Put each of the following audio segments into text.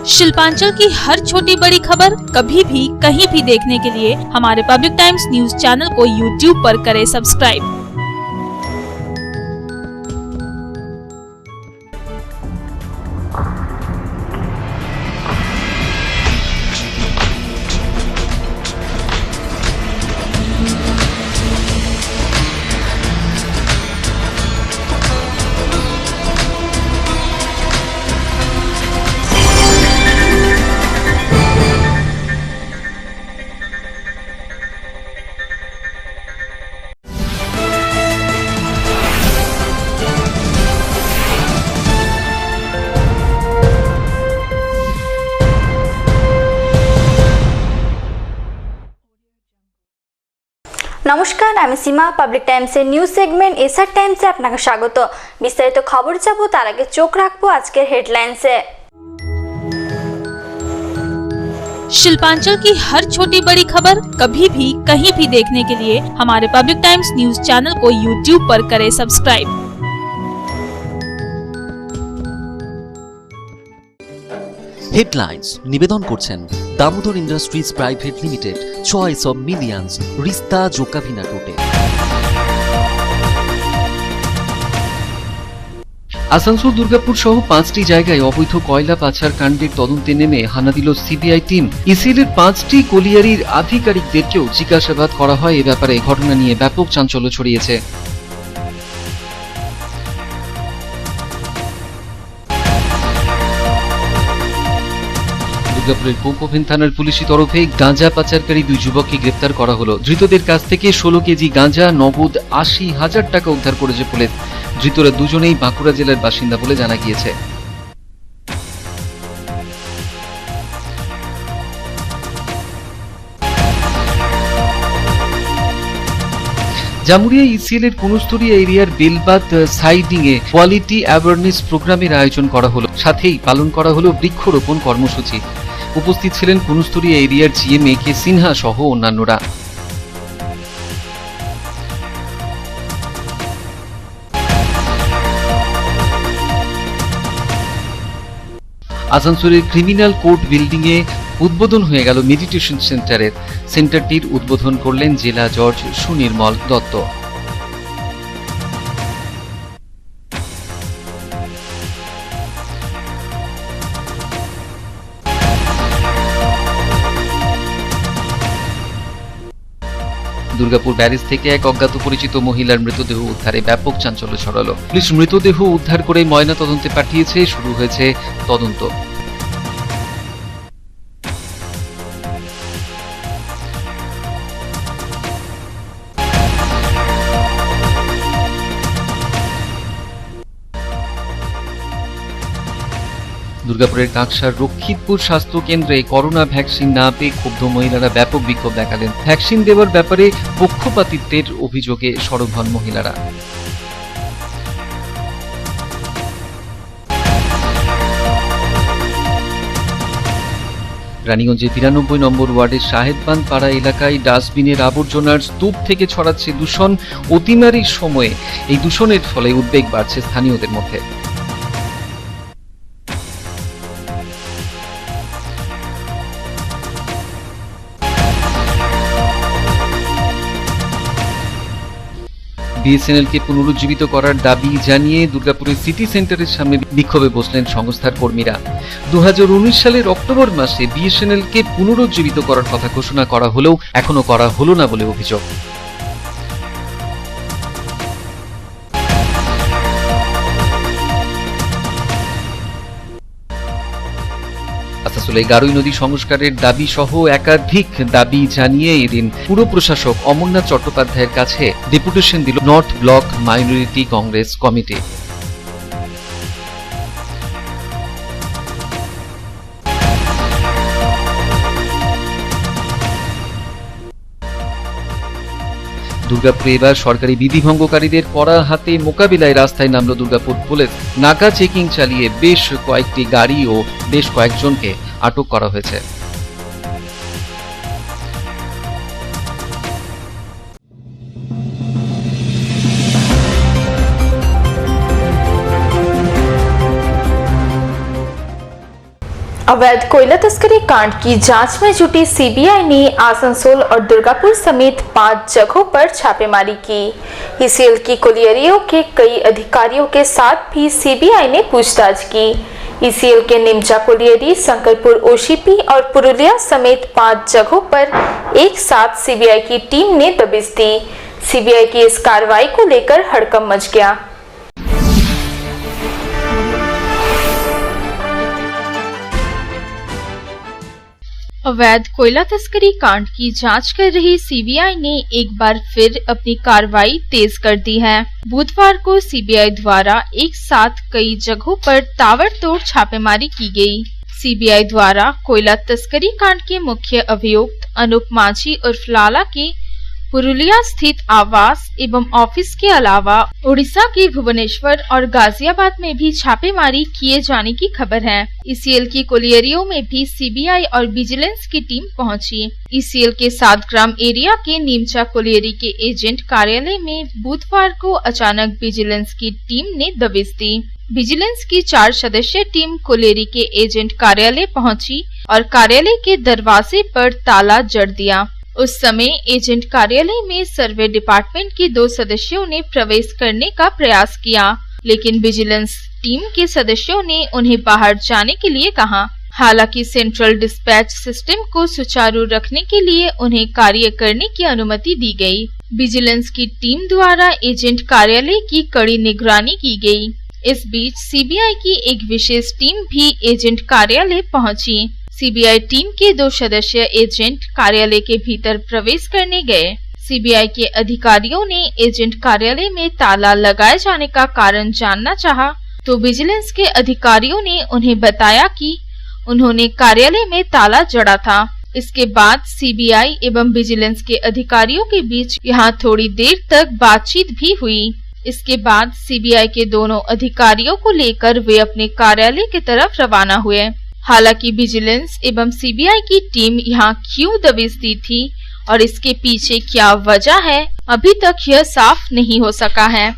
शिल्पांचल की हर छोटी बड़ी खबर कभी भी कहीं भी देखने के लिए हमारे पब्लिक टाइम्स न्यूज चैनल को यूट्यूब पर करें सब्सक्राइब। নমস্কার, আমি সীমা। পাবলিক টাইমসের নিউজ সেগমেন্ট এসআর টাইমসে আপনাকে স্বাগত। বিস্তারিত খবর যাব তার আগে চোখ রাখবো আজকের হেডলাইন্সে। शिल्पांचल की हर छोटी बड़ी खबर कभी भी कहीं भी देखने के लिए हमारे पब्लिक टाइम्स न्यूज चैनल को यूट्यूब पर करें सब्सक्राइब। হেডলাইন্স নিবেদন করছেন Damodar Industries Private Limited, choice of millions, রিস্তা জোকাভিনা রোডে। আসানসোল, দুর্গাপুর সহ 5টি জায়গায় অবৈধ কয়লা পাচার কাণ্ডের তদন্তে নেমে হানা দিল সিবিআই টিম। ইসিএলের 5টি কলিয়ারির আধিকারিকদেরকেও জিজ্ঞাসাবাদ করা হয়। এ ব্যাপারে ঘটনা নিয়ে ব্যাপক চাঞ্চল্য ছড়িয়েছে। দুর্গাপুরের কোকোভেন থানার পুলিশি তরফে গাঁজা পাচারকারী 2 যুবককে গ্রেপ্তার করা হলো। ধৃতদের কাছ থেকে 16 কেজি গাঁজা, নগদ 80,000 টাকা উদ্ধার করেছে পুলিশ। ধৃতরা দুজনেই বাঁকুড়া জেলার বাসিন্দা বলে জানা গিয়েছে। জামুরিয়া ইসিএল এর কুনুস্তরিয়া এরিয়ার বেলবাদ সাইডিং এ কোয়ালিটি অ্যাওয়ারনেস প্রোগ্রামের আয়োজন করা হলো। সাথেই পালন করা হলো বৃক্ষরোপণ কর্মসূচি। উপস্থিত ছিলেন কুনুস্তরিয়া এরিয়ার জিএম এ কে সিনহা সহ অন্যান্যরা। আসানসোলের ক্রিমিনাল কোর্ট বিল্ডিং এ উদ্বোধন হয়ে গেল মেডিটেশন সেন্টারের। সেন্টারটির উদ্বোধন করলেন জেলা জজ সুনির্মল দত্ত। দুর্গাপুর ব্যারেজ থেকে এক অজ্ঞাত পরিচিত মহিলার মৃতদেহ উদ্ধারে ব্যাপক চাঞ্চল্য ছড়ালো। পুলিশ মৃতদেহ উদ্ধার করে ময়না তদন্তে পাঠিয়েছে। শুরু হয়েছে তদন্ত। দুর্গাপুরের কাঁকসার রক্ষিতপুর স্বাস্থ্য কেন্দ্রে করোনা ভ্যাকসিন না পেয়ে ক্ষুব্ধ মহিলারা ব্যাপক বিক্ষোভ দেখালেন। ভ্যাকসিন দেওয়ার ব্যাপারে পক্ষপাতিত্বের অভিযোগে সরব হন মহিলারা। রানীগঞ্জের 93 নম্বর ওয়ার্ডের সাহেববান পাড়া এলাকায় ডাস্টবিনের আবর্জনার স্তূপ থেকে ছড়াচ্ছে দূষণ। অতিমারির সময়ে এই দূষণের ফলে উদ্বেগ বাড়ছে স্থানীয়দের মধ্যে। বিএসএনএল কে পুনরুজ্জীবিত করার দাবি জানিয়ে দুর্গাপুরের সিটি সেন্টারের সামনে বিক্ষোভে বসলেন সংস্থার কর্মীরা। 2019 সালের অক্টোবর মাসে বিএসএনএল কে পুনরুজ্জীবিত করার কথা ঘোষণা করা হলেও এখনো করা হলো না বলে অভিযোগ। আসানসোলে গারুই নদী সংস্কারের দাবি সহ একাধিক দাবি জানিয়ে এদিন পুর প্রশাসক অমরনাথ চট্টোপাধ্যায়ের কাছে ডেপুটেশন দিল north block minority Congress committee. দুর্গাপুরে এবার সরকারি বিধি ভঙ্গকারীদের কড়া হাতে মোকাবিলায় রাস্তায় নামল দুর্গাপুর পুলিশ। নাকা চেকিং চালিয়ে বেশ কয়েকটি গাড়ি ও বেশ কয়েকজনকে আটক করা হয়েছে। अवैध कोयला तस्करी कांड की जांच में जुटी सीबीआई ने आसनसोल और दुर्गापुर समेत 5 जगहों पर छापेमारी की। ईसीएल की कोलियरियों के कई अधिकारियों के साथ भी सीबीआई ने पूछताछ की। ईसीएल के निमचा कोलियरी, शंकरपुर ओसीपी और पुरुलिया समेत 5 जगहों पर एक साथ सीबीआई की टीम ने दबिश दी। सीबीआई की इस कार्रवाई को लेकर हड़कंप मच गया। अवैध कोयला तस्करी कांड की जांच कर रही सीबीआई ने एक बार फिर अपनी कार्रवाई तेज कर दी है। बुधवार को सीबीआई द्वारा एक साथ कई जगहों पर ताबड़तोड़ छापेमारी की गई। सीबीआई द्वारा कोयला तस्करी कांड के मुख्य अभियुक्त अनूप माझी उर्फ लाला के पुरुलिया स्थित आवास एवं ऑफिस के अलावा उड़ीसा के भुवनेश्वर और गाजियाबाद में भी छापेमारी किए जाने की खबर है। ईसीएल की कोलियरियों में भी सीबीआई और विजिलेंस की टीम पहुंची। ईसीएल के 7 ग्राम एरिया के नीमचा कोलियरी के एजेंट कार्यालय में बुधवार को अचानक विजिलेंस की टीम ने दबिश दी। विजिलेंस की 4 सदस्यीय टीम कोलियरी के एजेंट कार्यालय पहुंची और कार्यालय के दरवाजे पर ताला जड़ दिया। उस समय एजेंट कार्यालय में सर्वे डिपार्टमेंट के 2 सदस्यों ने प्रवेश करने का प्रयास किया, लेकिन विजिलेंस टीम के सदस्यों ने उन्हें बाहर जाने के लिए कहा। हालांकि सेंट्रल डिस्पैच सिस्टम को सुचारू रखने के लिए उन्हें कार्य करने की अनुमति दी गई। विजिलेंस की टीम द्वारा एजेंट कार्यालय की कड़ी निगरानी की गई। इस बीच सीबीआई की एक विशेष टीम भी एजेंट कार्यालय पहुंची। सीबीआई टीम के 2 सदस्यीय एजेंट कार्यालय के भीतर प्रवेश करने गए। सीबीआई के अधिकारियों ने एजेंट कार्यालय में ताला लगाए जाने का कारण जानना चाहा, तो विजिलेंस के अधिकारियों ने उन्हें बताया कि उन्होंने कार्यालय में ताला जड़ा था। इसके बाद सीबीआई एवं विजिलेंस के अधिकारियों के बीच यहां थोड़ी देर तक बातचीत भी हुई। इसके बाद सीबीआई के दोनों अधिकारियों को लेकर वे अपने कार्यालय की तरफ रवाना हुए। हालांकि विजिलेंस एवं सीबीआई की टीम यहां क्यों दबिश दी थी और इसके पीछे क्या वजह है, अभी तक यह साफ नहीं हो सका है।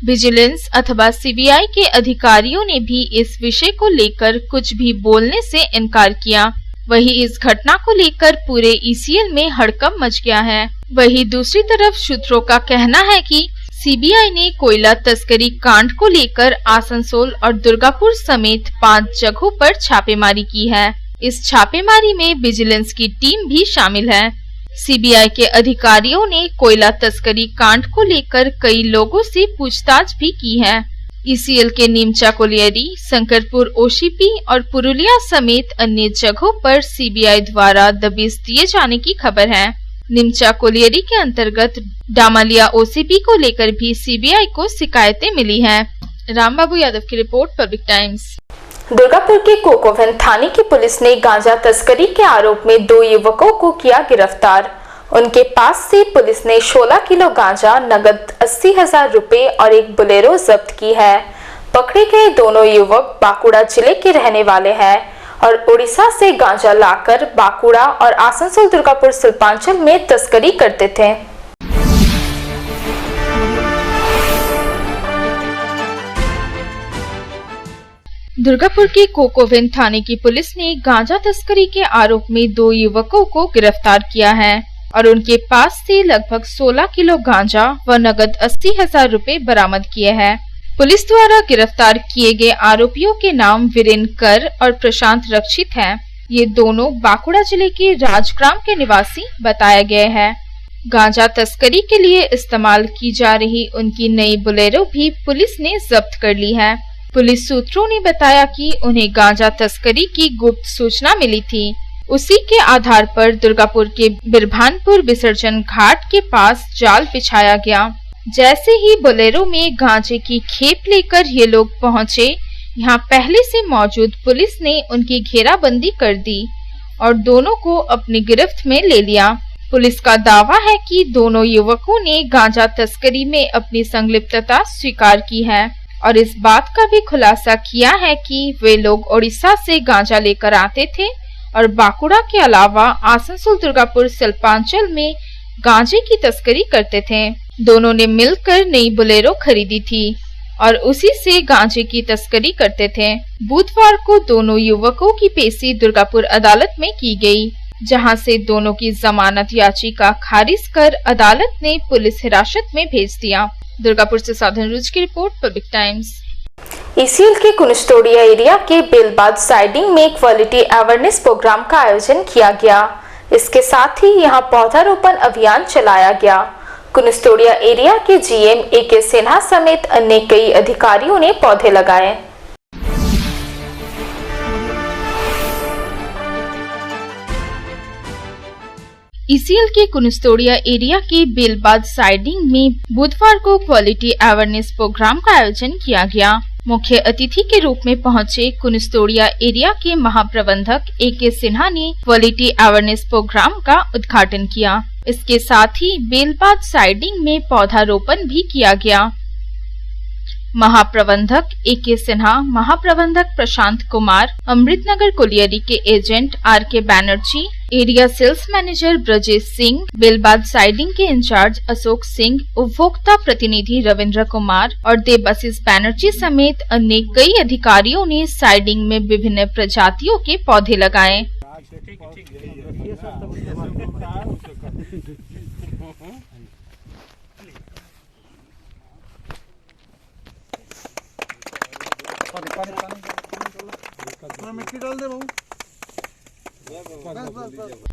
विजिलेंस अथवा सीबीआई के अधिकारियों ने भी इस विषय को लेकर कुछ भी बोलने से इनकार किया। वहीं इस घटना को लेकर पूरे ईसीएल में हड़कंप मच गया है। वहीं दूसरी तरफ सूत्रों का कहना है कि सीबीआई ने कोयला तस्करी कांड को लेकर आसनसोल और दुर्गापुर समेत 5 जगहों पर छापेमारी की है। इस छापेमारी में विजिलेंस की टीम भी शामिल है। सीबीआई के अधिकारियों ने कोयला तस्करी कांड को लेकर कई लोगों से पूछताछ भी की है। ईसीएल के नीमचा कोलियरी, शंकरपुर ओसीपी और पुरुलिया समेत अन्य जगहों पर सीबीआई द्वारा दबिश दिए जाने की खबर है। निमचा कोलियरी के अंतर्गत डामालिया ओसीपी को लेकर भी सीबीआई को शिकायतें मिली हैं। रामबाबू यादव की रिपोर्ट, पब्लिक टाइम्स। दुर्गापुर के कोकोवन थाने की पुलिस ने गांजा तस्करी के आरोप में 2 युवकों को किया गिरफ्तार। उनके पास से पुलिस ने 16 किलो गांजा, नगद 80,000 रुपए और एक बोलेरो जब्त की है। पकड़े गए दोनों युवक बांकुड़ा जिले के रहने वाले हैं और उड़ीसा से गांजा लाकर बांकुड़ा और आसनसोल दुर्गापुर शिल्पांचल में तस्करी करते थे। दुर्गापुर के कोकोवन थाने की पुलिस ने गांजा तस्करी के आरोप में 2 युवकों को गिरफ्तार किया है और उनके पास से लगभग 16 किलो गांजा व नगद 80,000 रुपए बरामद किए हैं। पुलिस द्वारा गिरफ्तार किए गए आरोपियों के नाम वीरेंद्र कर और प्रशांत रक्षित हैं। ये दोनों बांकुड़ा जिले के राजग्राम के निवासी बताया गया है। गांजा तस्करी के लिए इस्तेमाल की जा रही उनकी नई बोलेरो भी पुलिस ने जब्त कर ली है। पुलिस सूत्रों ने बताया कि उन्हें गांजा तस्करी की गुप्त सूचना मिली थी। उसी के आधार पर दुर्गापुर के बिरभानपुर विसर्जन घाट के पास जाल बिछाया गया। जैसे ही बोलेरो में गांजे की खेप लेकर ये लोग पहुंचे, यहाँ पहले से मौजूद पुलिस ने उनकी घेराबंदी कर दी और दोनों को अपनी गिरफ्त में ले लिया। पुलिस का दावा है कि दोनों युवकों ने गांजा तस्करी में अपनी संलिप्तता स्वीकार की है और इस बात का भी खुलासा किया है कि वे लोग उड़ीसा से गांजा लेकर आते थे और बांकुड़ा के अलावा आसनसोल दुर्गापुर शिल्पांचल में गांजे की तस्करी करते थे। दोनों ने मिलकर नई बोलेरो खरीदी थी। और उसी से गांजे की तस्करी करते थे। बुधवार को दोनों युवकों की पेशी दुर्गापुर अदालत में की गई, जहां से दोनों की जमानत याचिका खारिज कर अदालत ने पुलिस हिरासत में भेज दिया। दुर्गापुर से साधन रुज की रिपोर्ट, पब्लिक टाइम्स। ईसीएल के कुनिस्टोडिया एरिया के बेलबाद साइडिंग में क्वालिटी अवेयरनेस प्रोग्राम का आयोजन किया गया। इसके साथ ही यहां पौधारोपण अभियान चलाया गया। कुनिस्टोडिया एरिया के जीएम AK सिन्हा समेत अन्य कई अधिकारियों ने पौधे लगाए। ईसीएल के कुनिस्टोडिया एरिया के बेलबाद साइडिंग में बुधवार को क्वालिटी अवेयरनेस प्रोग्राम का आयोजन किया गया। मुख्य अतिथि के रूप में पहुंचे कुनिस्टोडिया एरिया के महाप्रबंधक AK सिन्हा ने क्वालिटी अवेयरनेस प्रोग्राम का उद्घाटन किया। इसके साथ ही बेलबाद साइडिंग में पौधारोपण भी किया गया। महाप्रबंधक AK सिन्हा, महाप्रबंधक प्रशांत कुमार, अमृतनगर कोलियरी के agent RK Banerjee, area sales manager Brajesh Singh, Belbad siding के इंचार्ज अशोक सिंह, उपभोक्ता प्रतिनिधि रविंद्र कुमार और देवाशीष बैनर्जी समेत अन्य कई अधिकारियों ने साइडिंग में विभिन्न प्रजातियों के पौधे लगाए।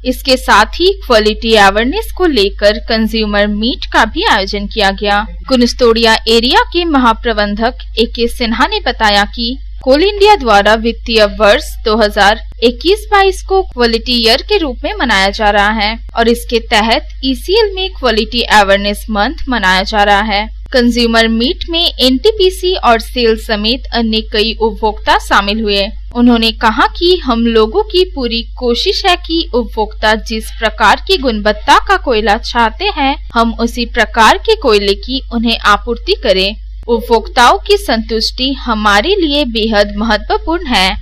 इसके साथ ही क्वालिटी अवेयरनेस को लेकर कंज्यूमर मीट का भी आयोजन किया गया। कुनिस्टोडिया एरिया के महाप्रबंधक AK सिन्हा ने बताया कि कोल इंडिया द्वारा वित्तीय वर्ष 2021-22 को क्वालिटी ईयर के रूप में मनाया जा रहा है और इसके तहत ईसीएल में क्वालिटी अवेयरनेस मंथ मनाया जा रहा है। कंज्यूमर मीट में NTPC और सेल समेत अन्य कई उपभोक्ता शामिल हुए। उन्होंने कहा कि हम लोगों की पूरी कोशिश है कि उपभोक्ता जिस प्रकार की गुणवत्ता का कोयला चाहते हैं, हम उसी प्रकार के कोयले की उन्हें आपूर्ति करें। उपभोक्ताओं की संतुष्टि हमारे लिए बेहद महत्वपूर्ण है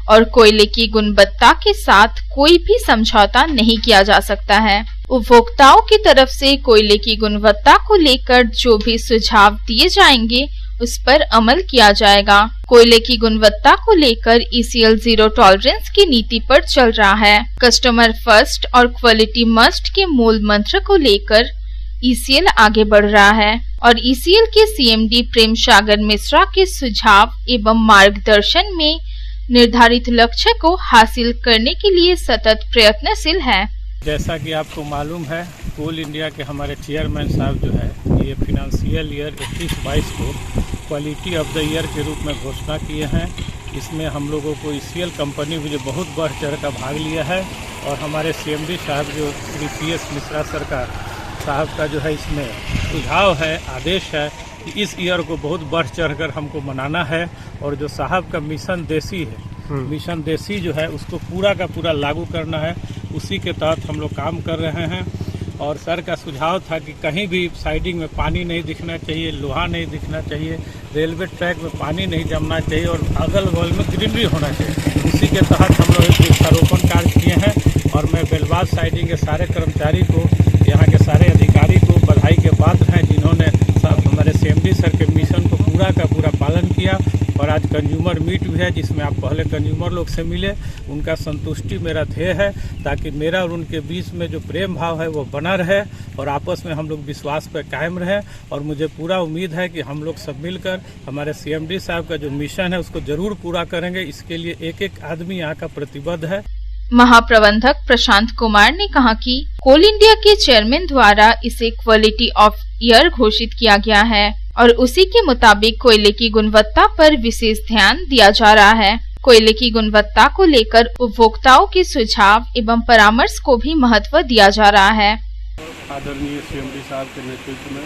और कोयले की गुणवत्ता के साथ कोई भी समझौता नहीं किया जा सकता है। उपभोक्ताओं की तरफ से कोयले की गुणवत्ता को लेकर जो भी सुझाव दिए जाएंगे उस पर अमल किया जाएगा। कोयले की गुणवत्ता को लेकर ईसीएल जीरो टॉलरेंस की नीति पर चल रहा है। कस्टमर फर्स्ट और क्वालिटी मस्ट के मूल मंत्र को लेकर ईसीएल आगे बढ़ रहा है और ईसीएल के CMD प्रेम सागर मिश्रा के सुझाव एवं मार्गदर्शन में निर्धारित लक्ष्य को हासिल करने के लिए सतत प्रयत्नशील है। जैसा कि आपको मालूम है, कोल इंडिया के हमारे चेयरमैन साहब जो है ये फिनेंशियल ईयर 21-22 को क्वालिटी ऑफ द ईयर के रूप में घोषणा किए हैं। इसमें हम लोगों को ईसीएल कंपनी भी जो बहुत बढ़ चढ़ का भाग लिया है और हमारे CMD साहब जो श्री PS मिश्रा सरकार साहब का जो है इसमें सुझाव है, आदेश है कि इस ईयर को बहुत बढ़ चढ़कर हमको मनाना है और जो साहब का मिशन देसी है, मिशन देसी जो है उसको पूरा का पूरा लागू करना है। उसी के तहत हम लोग काम कर रहे हैं और सर का सुझाव था कि कहीं भी साइडिंग में पानी नहीं दिखना चाहिए, लोहा नहीं दिखना चाहिए, रेलवे ट्रैक में पानी नहीं जमना चाहिए और अगल बगल में ग्रीनरी होना चाहिए। उसी के तहत हम लोग वृक्षारोपण कार्य किए हैं और मैं बेलबाद साइडिंग के सारे कर्मचारी को, यहाँ के सारे अधिकारी को बधाई के पात्र हैं जिन्होंने हमारे CMD सर के मिशन को पूरा का पूरा पालन किया। और आज कंज्यूमर मीट भी है जिसमें आप पहले कंज्यूमर लोग से मिले, उनका संतुष्टि मेरा ध्येय है ताकि मेरा और उनके बीच में जो प्रेम भाव है वो बना रहे और आपस में हम लोग विश्वास पर कायम रहे। और मुझे पूरा उम्मीद है कि हम लोग सब मिलकर हमारे CMD साहब का जो मिशन है उसको जरूर पूरा करेंगे। इसके लिए एक एक आदमी यहाँ का प्रतिबद्ध है। महाप्रबंधक प्रशांत कुमार ने कहा कि कोल इंडिया के चेयरमैन द्वारा इसे क्वालिटी ऑफ ईयर घोषित किया गया है और उसी के मुताबिक कोयले की गुणवत्ता पर विशेष ध्यान दिया जा रहा है। कोयले की गुणवत्ता को लेकर उपभोक्ताओं के सुझाव एवं परामर्श को भी महत्व दिया जा रहा है। आदरणीय CMD साहब के नेतृत्व में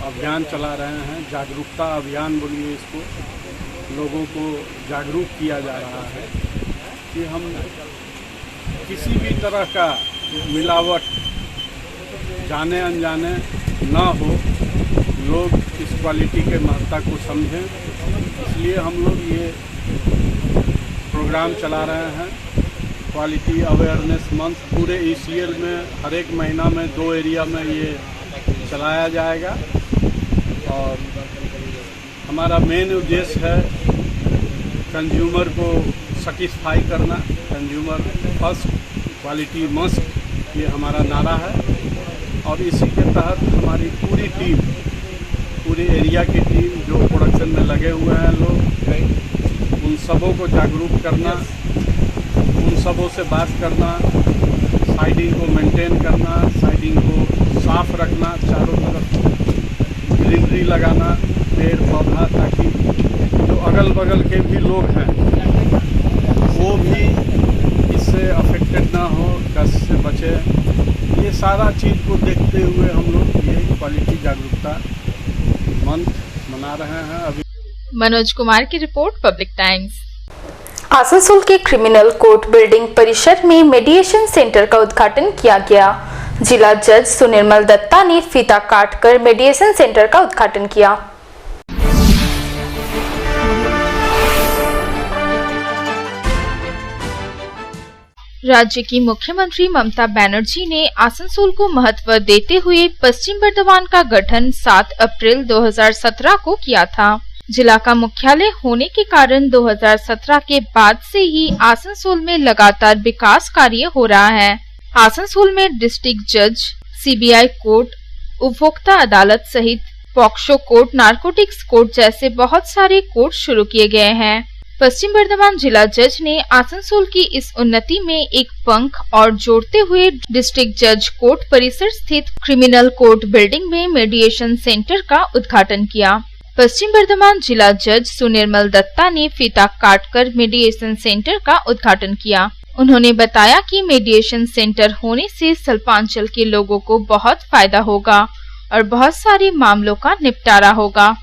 अभियान चला रहे हैं, जागरूकता अभियान बोलिए इसको, लोगों को जागरूक किया जा रहा है कि हम किसी भी तरह का मिलावट जाने अनजाने ना हो, लोग इस क्वालिटी के महत्ता को समझें। इसलिए हम लोग ये प्रोग्राम चला रहे हैं, क्वालिटी अवेयरनेस मंथ। पूरे ईसीएल में हर एक महीना में 2 एरिया में ये चलाया जाएगा और हमारा मेन उद्देश्य है कंज्यूमर को सेटिस्फाई करना, कंज्यूमर फर्स्ट, क्वालिटी मस्ट, ये हमारा नारा है। और इसी के तहत हमारी पूरी टीम, पूरी एरिया की टीम जो प्रोडक्शन में लगे हुए हैं लोग, उन सबों को जागरूक करना, उन सबों से बात करना, साइडिंग को मेंटेन करना, साइडिंग को साफ रखना, चारों तरफ ग्रीनरी लगाना, पेड़ पौधा, ताकि जो अगल बगल के भी लोग हैं वो भी इससे अफेक्टेड ना हो, डस्ट से बचे। ये सारा चीज़ को देखते हुए हम लोग ये क्वालिटी जागरूकता मंथ मना रहे हैं। अभी मनोज कुमार की रिपोर्ट, पब्लिक टाइम्स। आसनसोल के क्रिमिनल कोर्ट बिल्डिंग परिसर में मीडिएशन सेंटर का उद्घाटन किया गया। जिला जज सुनिर्मल दत्ता ने फीता काटकर मीडिएशन सेंटर का उद्घाटन किया। राज्य की मुख्यमंत्री ममता बनर्जी ने आसनसोल को महत्व देते हुए पश्चिम बर्धमान का गठन 7 अप्रैल 2017 को किया था। जिला का मुख्यालय होने के कारण 2017 के बाद से ही आसनसोल में लगातार विकास कार्य हो रहा है। आसनसोल में डिस्ट्रिक्ट जज, सीबीआई कोर्ट, उपभोक्ता अदालत सहित पॉक्सो कोर्ट, नारकोटिक्स कोर्ट जैसे बहुत सारे कोर्ट शुरू किए गए हैं। पश्चिम बर्धमान जिला जज ने आसनसोल की इस उन्नति में एक पंख और जोड़ते हुए डिस्ट्रिक्ट जज कोर्ट परिसर स्थित क्रिमिनल कोर्ट बिल्डिंग में मीडिएशन सेंटर का उद्घाटन किया। पश्चिम बर्धमान जिला जज सुनिर्मल दत्ता ने फीता काटकर मीडिएशन सेंटर का उद्घाटन किया। उन्होंने बताया कि मीडिएशन सेंटर होने से सल्पांचल के लोगों को बहुत फायदा होगा और बहुत सारे मामलों का निपटारा होगा।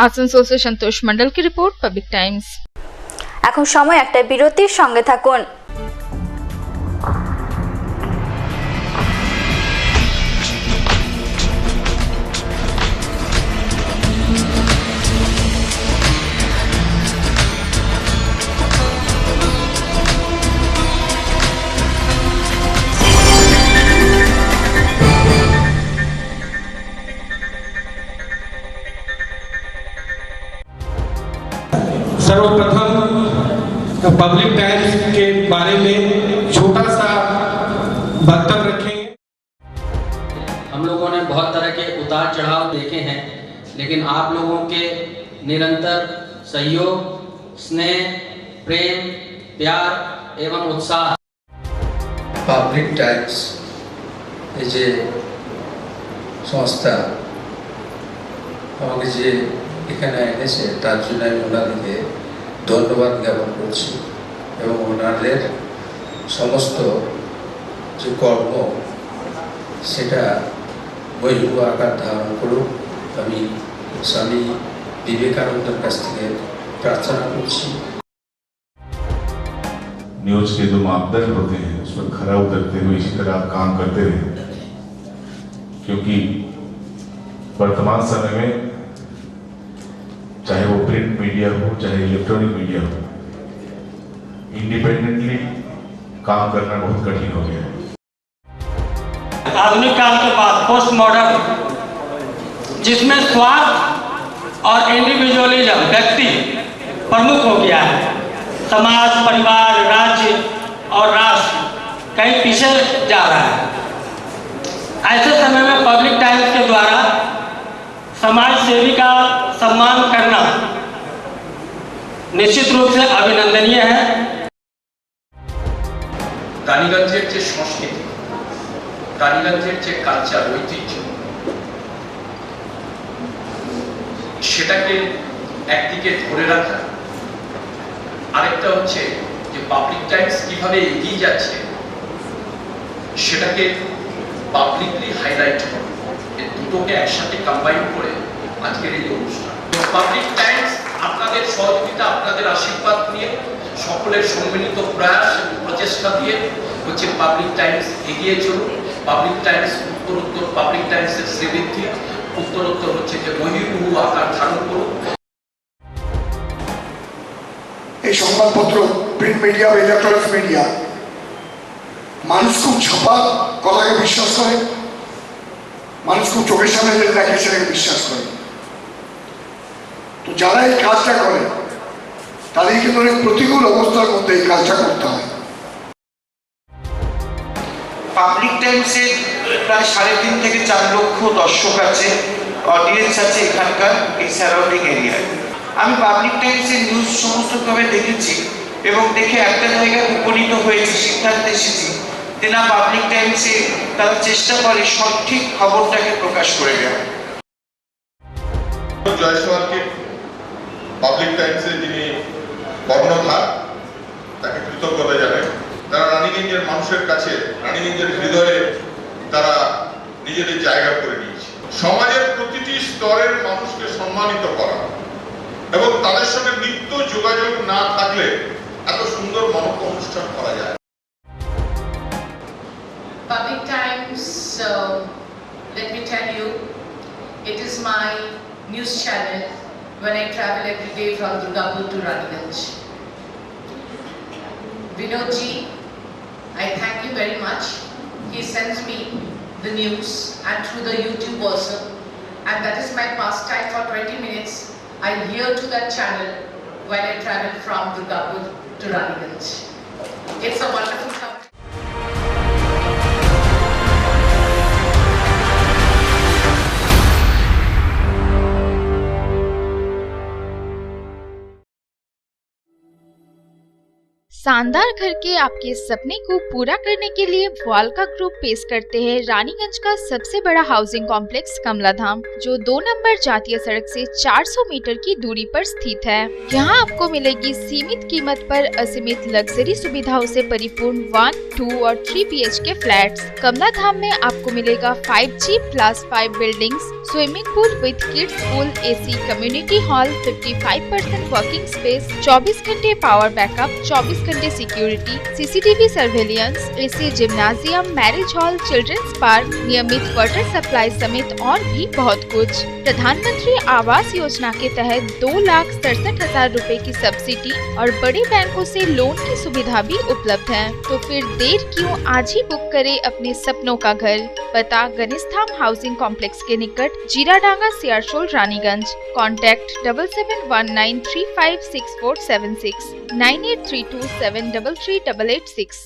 आसनसोल से संतोष मंडल की रिपोर्ट, पब्लिक टाइम्स। এখন সময় একটা বিরতির সঙ্গে থাকুন। सर्वप्रथम पब्लिक टाइम्स के बारे में छोटा सा वक्तव्य रखेंगे। हम लोगों ने बहुत तरह के उतार चढ़ाव देखे हैं, लेकिन आप लोगों के निरंतर सहयोग, स्नेह, प्रेम, प्यार एवं उत्साह পাবলিক টাইমস এই যে সংস্থা আমাকে যে এখানে এনেছে তার জন্য আমি ওনাদেরকে ধন্যবাদ জ্ঞাপন করছি এবং ওনাদের সমস্ত যে কর্ম সেটা বহির্ভূত আকার ধারণ করুক আমি স্বামী বিবেকানন্দের কাছ থেকে প্রার্থনা করছি। न्यूज के जो मापदंड होते हैं उस पर खरा उतरते हुए इसी तरह आप काम करते रहे, क्योंकि वर्तमान समय में चाहे वो प्रिंट मीडिया हो चाहे इलेक्ट्रॉनिक मीडिया हो, इंडिपेंडेंटली काम करना बहुत कठिन हो गया है। आधुनिक काल के बाद पोस्ट मॉडर्न, जिसमें स्वार्थ और इंडिविजुअलिज्म व्यक्ति प्रमुख हो गया है, समाज, परिवार, राज्य और राष्ट्र कहीं पीछे जा रहा है। ऐसे समय में पब्लिक टाइम्स के द्वारा समाज सेवी का सम्मान करना निश्चित रूप से अभिनंदनीय है। রানীগঞ্জের যে সংস্কৃতি, রানীগঞ্জের যে কালচার, ঐতিহ্য, সেটাকে একদিকে ধরে রাখা, আরেকটা হচ্ছে যে পাবলিক টাইমস কিভাবে এগিয়ে যাচ্ছে সেটাকে পাবলিকলি হাইলাইট করা, এই দুটোকে একসাথে কম্বাইন করে আজকের এই অনুষ্ঠান। পাবলিক টাইমস আপনাদের সহযোগিতা, আপনাদের আশীর্বাদ নিয়ে, সকলের সম্মিলিত প্রয়াস প্রচেষ্টা দিয়ে হচ্ছে পাবলিক টাইমস এগিয়ে চলুন। পাবলিক টাইমস উত্তরোত্তর, পাবলিক টাইমসের শ্রীবৃদ্ধি উত্তরোত্তর হচ্ছে যে বহির্ভূত আকার ধারণ করুন। এই সংবাদপত্র, প্রিন্ট মিডিয়া বা ইলেকট্রনিক্স মিডিয়া মানুষ খুব ছাপা কথাকে বিশ্বাস করে, মানুষ খুব চোখের সামনে যেটা দেখে সেটাকে বিশ্বাস করে। তো যারা এই কাজটা করে তাদের কিন্তু অনেক প্রতিকূল অবস্থার মধ্যে এই কাজটা করতে হয়। পাবলিক টাইমসের প্রায় 3.5 থেকে 4 লক্ষ দর্শক আছে, অডিয়েন্স আছে এখানকার এই সারাউন্ডিং এরিয়ায়। আমি পাবলিক টাইমসের নিউজ সমস্তভাবে দেখেছি এবং দেখে একটা জায়গায় উপনীত হয়েছি, সিদ্ধান্তে এসেছি যে না, পাবলিক টাইমসে তারা চেষ্টা করে সঠিক খবরটাকে প্রকাশ করে দেওয়া। জয়সওয়ালকে পাবলিক টাইমসে যিনি কর্ণধার, তাকে কৃতজ্ঞতা জানাই। তারা রানীগঞ্জের মানুষের কাছে, রানীগঞ্জের হৃদয়ে তারা নিজেদের জায়গা করে নিয়েছে। সমাজের প্রতিটি স্তরের মানুষকে সম্মানিত করা এবং তাদের সঙ্গে নিত্য যোগাযোগ না থাকলে এত সুন্দর মহৎ অনুষ্ঠান করা যায়। Public Times, let me tell you, it is my news channel when I travel every day from Durgapur to Raniganj. Vinodji, I thank you very much. He sends me the news and through the YouTube also, and that is my pastime for 20 minutes. I hear to that channel while I travel from Durgapur to Raniganj. It's a wonderful company. शानदार घर के आपके सपने को पूरा करने के लिए वालका ग्रुप पेश करते हैं रानीगंज का सबसे बड़ा हाउसिंग कॉम्प्लेक्स कमलाधाम, जो 2 नंबर जातीय सड़क से 400 मीटर की दूरी पर स्थित है। यहाँ आपको मिलेगी सीमित कीमत पर असीमित लग्जरी सुविधाओं से परिपूर्ण 1, 2 और 3 BHK फ्लैट्स। कमलाधाम में आपको मिलेगा 5G+5 buildings, swimming pool with kids pool, AC community hall, 55% working space, 24 घंटे पावर बैकअप, 24 घंटे security, CCTV surveillance, AC gymnasium, marriage hall, children's park, नियमित वाटर सप्लाई समेत और भी बहुत कुछ। प्रधानमंत्री आवास योजना के तहत 2,67,000 रुपए की सब्सिडी और बड़े बैंकों से लोन की सुविधा भी उपलब्ध है। तो फिर देर क्यों, आज ही बुक करें अपने सपनों का घर। पता गणेशधाम हाउसिंग कॉम्प्लेक्स के निकट, जीराडांगा, सियारशोल, रानीगंज। कॉन्टैक्ट 7719356476 9832733886।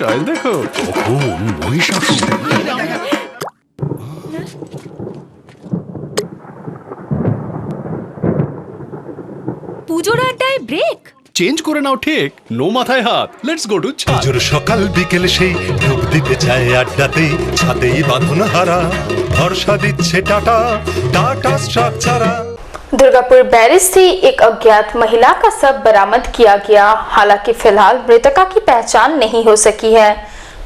চয়েস দেখো, মহিষাসুর। পুজোর আড্ডায় ব্রেক চেঞ্জ করে নাও ঠিক, নো মাথায় হাত। লেটস গো টু ছা। পুজোর সকাল বিকেল সেই ডুব দিতে চায় আড্ডাতেই, ছাদেই বাঁধন হারা ভরসা দিচ্ছে টাটা, টাটা স্ট্রাকচারা। दुर्गापुर बैरेज से एक अज्ञात महिला का शव बरामद किया गया। हालांकि फिलहाल मृतका की पहचान नहीं हो सकी है।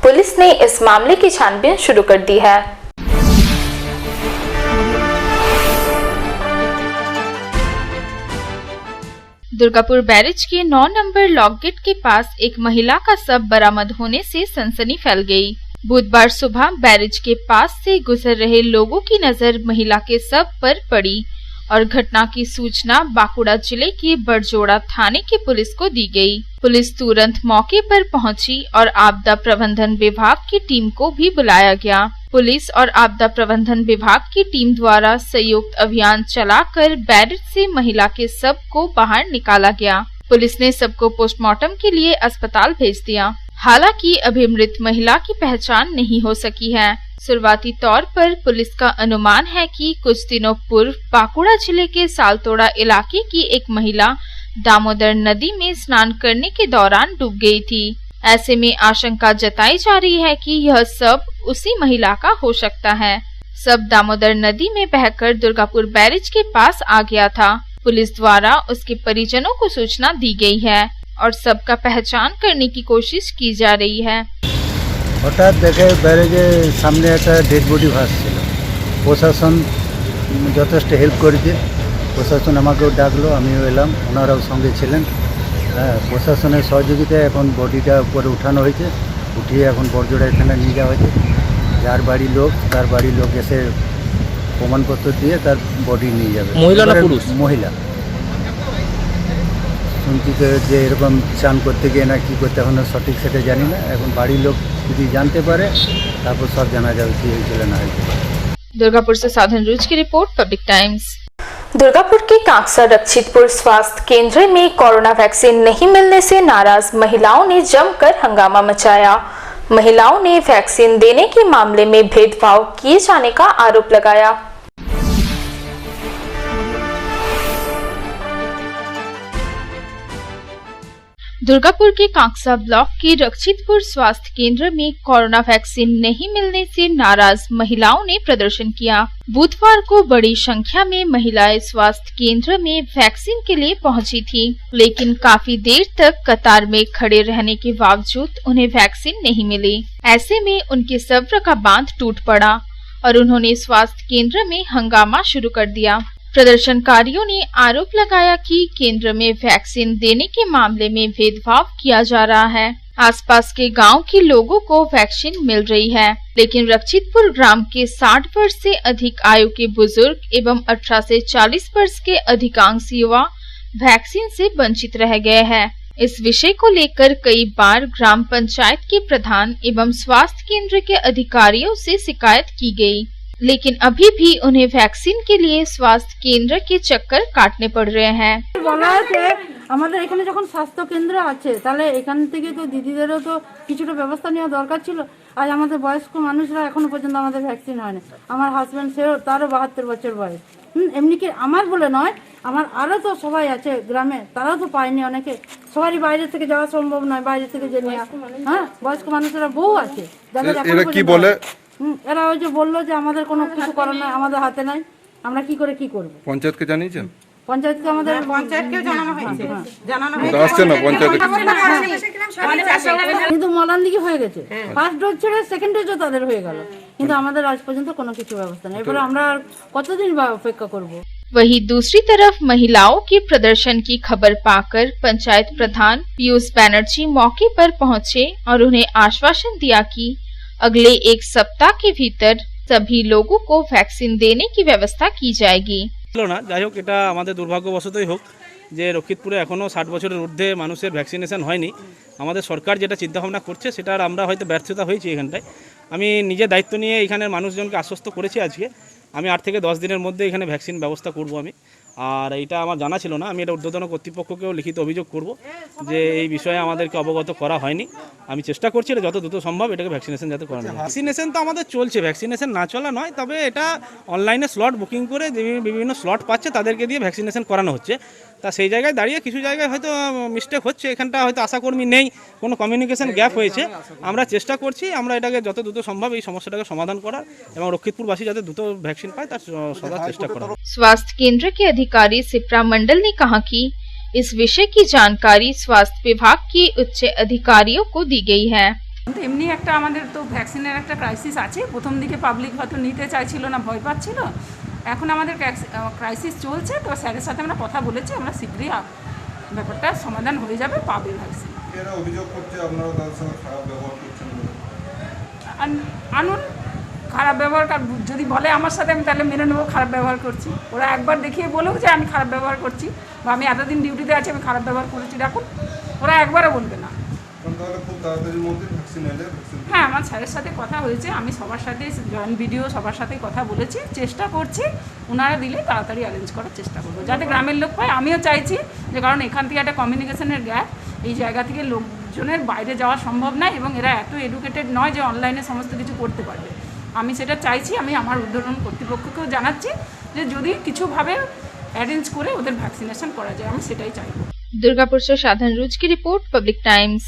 पुलिस ने इस मामले की छानबीन शुरू कर दी है। दुर्गापुर बैरेज के 9 नंबर लॉक गेट के पास एक महिला का शव बरामद होने से सनसनी फैल गई। बुधवार सुबह बैरेज के पास से गुजर रहे लोगों की नजर महिला के शव पर पड़ी और घटना की सूचना बांकुड़ा जिले के बड़जोड़ा थाने की पुलिस को दी गई। पुलिस तुरंत मौके पर पहुंची और आपदा प्रबंधन विभाग की टीम को भी बुलाया गया। पुलिस और आपदा प्रबंधन विभाग की टीम द्वारा संयुक्त अभियान चलाकर बैरज से महिला के शव को बाहर निकाला गया। पुलिस ने सबको पोस्टमार्टम के लिए अस्पताल भेज दिया। हालांकि अभी मृत महिला की पहचान नहीं हो सकी है। शुरुआती तौर पर पुलिस का अनुमान है कि कुछ दिनों पूर्व बांकुड़ा जिले के सालतोड़ा इलाके की एक महिला दामोदर नदी में स्नान करने के दौरान डूब गई थी। ऐसे में आशंका जताई जा रही है कि यह शव उसी महिला का हो सकता है। शव दामोदर नदी में बहकर दुर्गापुर बैरेज के पास आ गया था। पुलिस द्वारा उसके परिजनों को सूचना दी गई है और सबका पहचान करने की कोशिश की जा रही है। হঠাৎ দেখে ব্যারেজের সামনে একটা ডেড বডি ভাসছিল। প্রশাসন যথেষ্ট হেল্প করেছে। প্রশাসন আমাকেও ডাকলো, আমিও এলাম, ওনারাও সঙ্গে ছিলেন। হ্যাঁ, প্রশাসনের সহযোগিতায় এখন বডিটা উপরে উঠানো হয়েছে। উঠিয়ে এখন বড়জোড়া এখানে নিয়ে যাওয়া হয়েছে। যার বাড়ির লোক তার বাড়ির লোক এসে প্রমাণপত্র দিয়ে তার বডি নিয়ে যাবে। মহিলা না পুরুষ? মহিলা। শুনছি তো যে এরকম চান করতে গিয়ে না কি করতে, এখন সঠিক সেটা জানি না। এখন বাড়ির লোক যদি জানতে পারে তারপর সব জানা যাবে কি হয়েছিল না হয়েছিল। दुर्गापुर से साधन रूज की रिपोर्ट, पब्लिक टाइम्स। दुर्गापुर के कांकसा रक्षितपुर स्वास्थ्य केंद्र में कोरोना वैक्सीन नहीं मिलने से नाराज महिलाओं ने जमकर हंगामा मचाया। महिलाओं ने वैक्सीन देने के मामले में भेदभाव किए जाने का आरोप लगाया। दुर्गापुर के कांकसा ब्लॉक के रक्षितपुर स्वास्थ्य केंद्र में कोरोना वैक्सीन नहीं मिलने से नाराज महिलाओं ने प्रदर्शन किया। बुधवार को बड़ी संख्या में महिलाएं स्वास्थ्य केंद्र में वैक्सीन के लिए पहुंची थी, लेकिन काफी देर तक कतार में खड़े रहने के बावजूद उन्हें वैक्सीन नहीं मिली। ऐसे में उनके सब्र का बांध टूट पड़ा और उन्होंने स्वास्थ्य केंद्र में हंगामा शुरू कर दिया। प्रदर्शनकारियों ने आरोप लगाया कि केंद्र में वैक्सीन देने के मामले में भेदभाव किया जा रहा है। आसपास के गांव के लोगों को वैक्सीन मिल रही है, लेकिन रक्षितपुर ग्राम के 60 वर्ष से अधिक आयु के बुजुर्ग एवं 18 से 40 वर्ष के अधिकांश युवा वैक्सीन से वंचित रह गए हैं। इस विषय को लेकर कई बार ग्राम पंचायत के प्रधान एवं स्वास्थ्य केंद्र के अधिकारियों से शिकायत की गई, लेकिन अभी भी उन्हें वैक्सीन के लिए स्वास्थ्य केंद्र के चक्कर काटने पड़ रहे हैं। বলা আছে আমাদের এখানে যখন স্বাস্থ্য কেন্দ্র আছে তাহলে এখান থেকে তো দিদিদেরও তো কিছুটা ব্যবস্থা নেওয়া দরকার ছিল। আজ আমাদের বয়স্ক মানুষরা এখনো পর্যন্ত আমাদের ভ্যাকসিন হয়নি। আমার হাজব্যান্ড সেও তারও 72 বছর বয়স। এমনি কি আমার বলে নয়, আমার আরো তো সবাই আছে গ্রামে, তারাও তো পায়নি। অনেকে সবারই বাইরে থেকে যাওয়া সম্ভব নয়, বাইরে থেকে যে নেওয়া। হ্যাঁ, বয়স্ক মানুষেরা বহু আছে যাদের এরা কি বলে, এরা ওই যে বললো যে আমাদের কোনো কিছু করার নাই, আমাদের হাতে নাই, আমরা কি করে কি করব। পঞ্চায়েতকে জানিয়েছেন? পঞ্চায়েতকে আমাদের পঞ্চায়েতকেও জানানো হয়েছে, জানানো হয়েছে, আসছে না পঞ্চায়েতে। কিন্তু মলান দিকে হয়ে গেছে, ফার্স্ট ডোজ ছেড়ে সেকেন্ড ডোজও তাদের হয়ে গেল, কিন্তু আমাদের আজ পর্যন্ত কোনো কিছু ব্যবস্থা নেই। এরপরে আমরা কতদিন অপেক্ষা করব। वहीं दूसरी तरफ महिलाओं के प्रदर्शन की खबर पाकर पंचायत प्रधान पीयूष बैनर्जी मौके पर पहुंचे और उन्हें आश्वासन दिया कि अगले एक सप्ताह के भीतर सभी लोगों को वैक्सीन देने की व्यवस्था की जाएगी। না যাই হোক, এটা আমাদের দুর্ভাগ্যবশতই হোক যে রক্ষিতপুরে এখনও 60 বছরের ঊর্ধ্বে মানুষের ভ্যাকসিনেশন হয়নি। আমাদের সরকার যেটা চিন্তাভাবনা করছে সেটার আমরা হয়তো ব্যর্থতা হয়েছি এখানটায়। আমি নিজে দায়িত্ব নিয়ে এখানের মানুষজনকে আশ্বস্ত করেছি আজকে আমি 8 থেকে 10 দিনের মধ্যে এখানে ভ্যাকসিন ব্যবস্থা করব আমি। আর এটা আমার জানা ছিল না, আমি এটা ঊর্ধ্বতন কর্তৃপক্ষকেও লিখিত অভিযোগ করব যে এই বিষয়ে আমাদেরকে অবগত করা হয়নি। আমি চেষ্টা করছি এটা যত দ্রুত সম্ভব এটাকে ভ্যাকসিনেশন যাতে করানো যায়। ভ্যাকসিনেশন তো আমাদের চলছে, ভ্যাকসিনেশন না চলা নয়, তবে এটা অনলাইনে স্লট বুকিং করে বিভিন্ন স্লট পাচ্ছে তাদেরকে দিয়ে ভ্যাকসিনেশন করানো হচ্ছে। তা সেই জায়গায় দাঁড়িয়ে কিছু জায়গায় হয়তো মিস্টেক হচ্ছে, এখানটা হয়তো আশাকর্মী নেই, কোনো কমিউনিকেশন গ্যাপ হয়েছে। আমরা চেষ্টা করছি আমরা এটাকে যত দ্রুত সম্ভব এই সমস্যাটাকে সমাধান করার এবং রক্ষিতপুরবাসী যাতে দ্রুত ভ্যাকসিন পায় তার সদা চেষ্টা করা। स्वास्थ्य केंद्र के अधिकारी सिप्रा मंडल ने कहा कि इस विषय की जानकारी स्वास्थ्य विभाग के उच्च अधिकारियों को दी गई है। এমনি একটা আমাদের তো ভ্যাকসিনের একটা ক্রাইসিস আছে। প্রথম দিকে পাবলিক হয়তো নিতে চাইছিল না, ভয় পাচ্ছিল। এখন আমাদের ক্রাইসিস চলছে, তো স্যারের সাথে আমরা কথা বলেছি, আমরা শীঘ্রই ব্যাপারটা সমাধান হয়ে যাবে, পাবে ভ্যাকসিন। এরা অভিযোগ করছে আপনারা তাদের সঙ্গে খারাপ ব্যবহার করছেন। আনুন খারাপ ব্যবহার যদি বলে আমার সাথে, আমি তাহলে মেনে নেবো খারাপ ব্যবহার করছি। ওরা একবার দেখিয়ে বলেও যে আমি খারাপ ব্যবহার করছি বা আমি এতদিন ডিউটিতে আছি আমি খারাপ ব্যবহার করেছি, রাখুন, ওরা একবারও বলবে না। হ্যাঁ, আমার স্যারের সাথে কথা হয়েছে, আমি সবার সাথে জয়েন্ট ভিডিও সবার সাথেই কথা বলেছি, চেষ্টা করছি ওনারা দিলে তাড়াতাড়ি অ্যারেঞ্জ করার চেষ্টা করবো যাতে গ্রামের লোক পায়। আমিও চাইছি যে, কারণ এখান থেকে একটা কমিউনিকেশনের গ্যাপ, এই জায়গা থেকে লোকজনের বাইরে যাওয়া সম্ভব নয় এবং এরা এত এডুকেটেড নয় যে অনলাইনে সমস্ত কিছু করতে পারবে। আমি সেটা চাইছি, আমি আমার ঊর্ধ্বতন কর্তৃপক্ষকেও জানাচ্ছি যে যদি কিছুভাবে অ্যারেঞ্জ করে ওদের ভ্যাকসিনেশন করা যায়, আমি সেটাই চাইব। দুর্গাপুর से साधन रुज की रिपोर्ट, पब्लिक टाइम्स।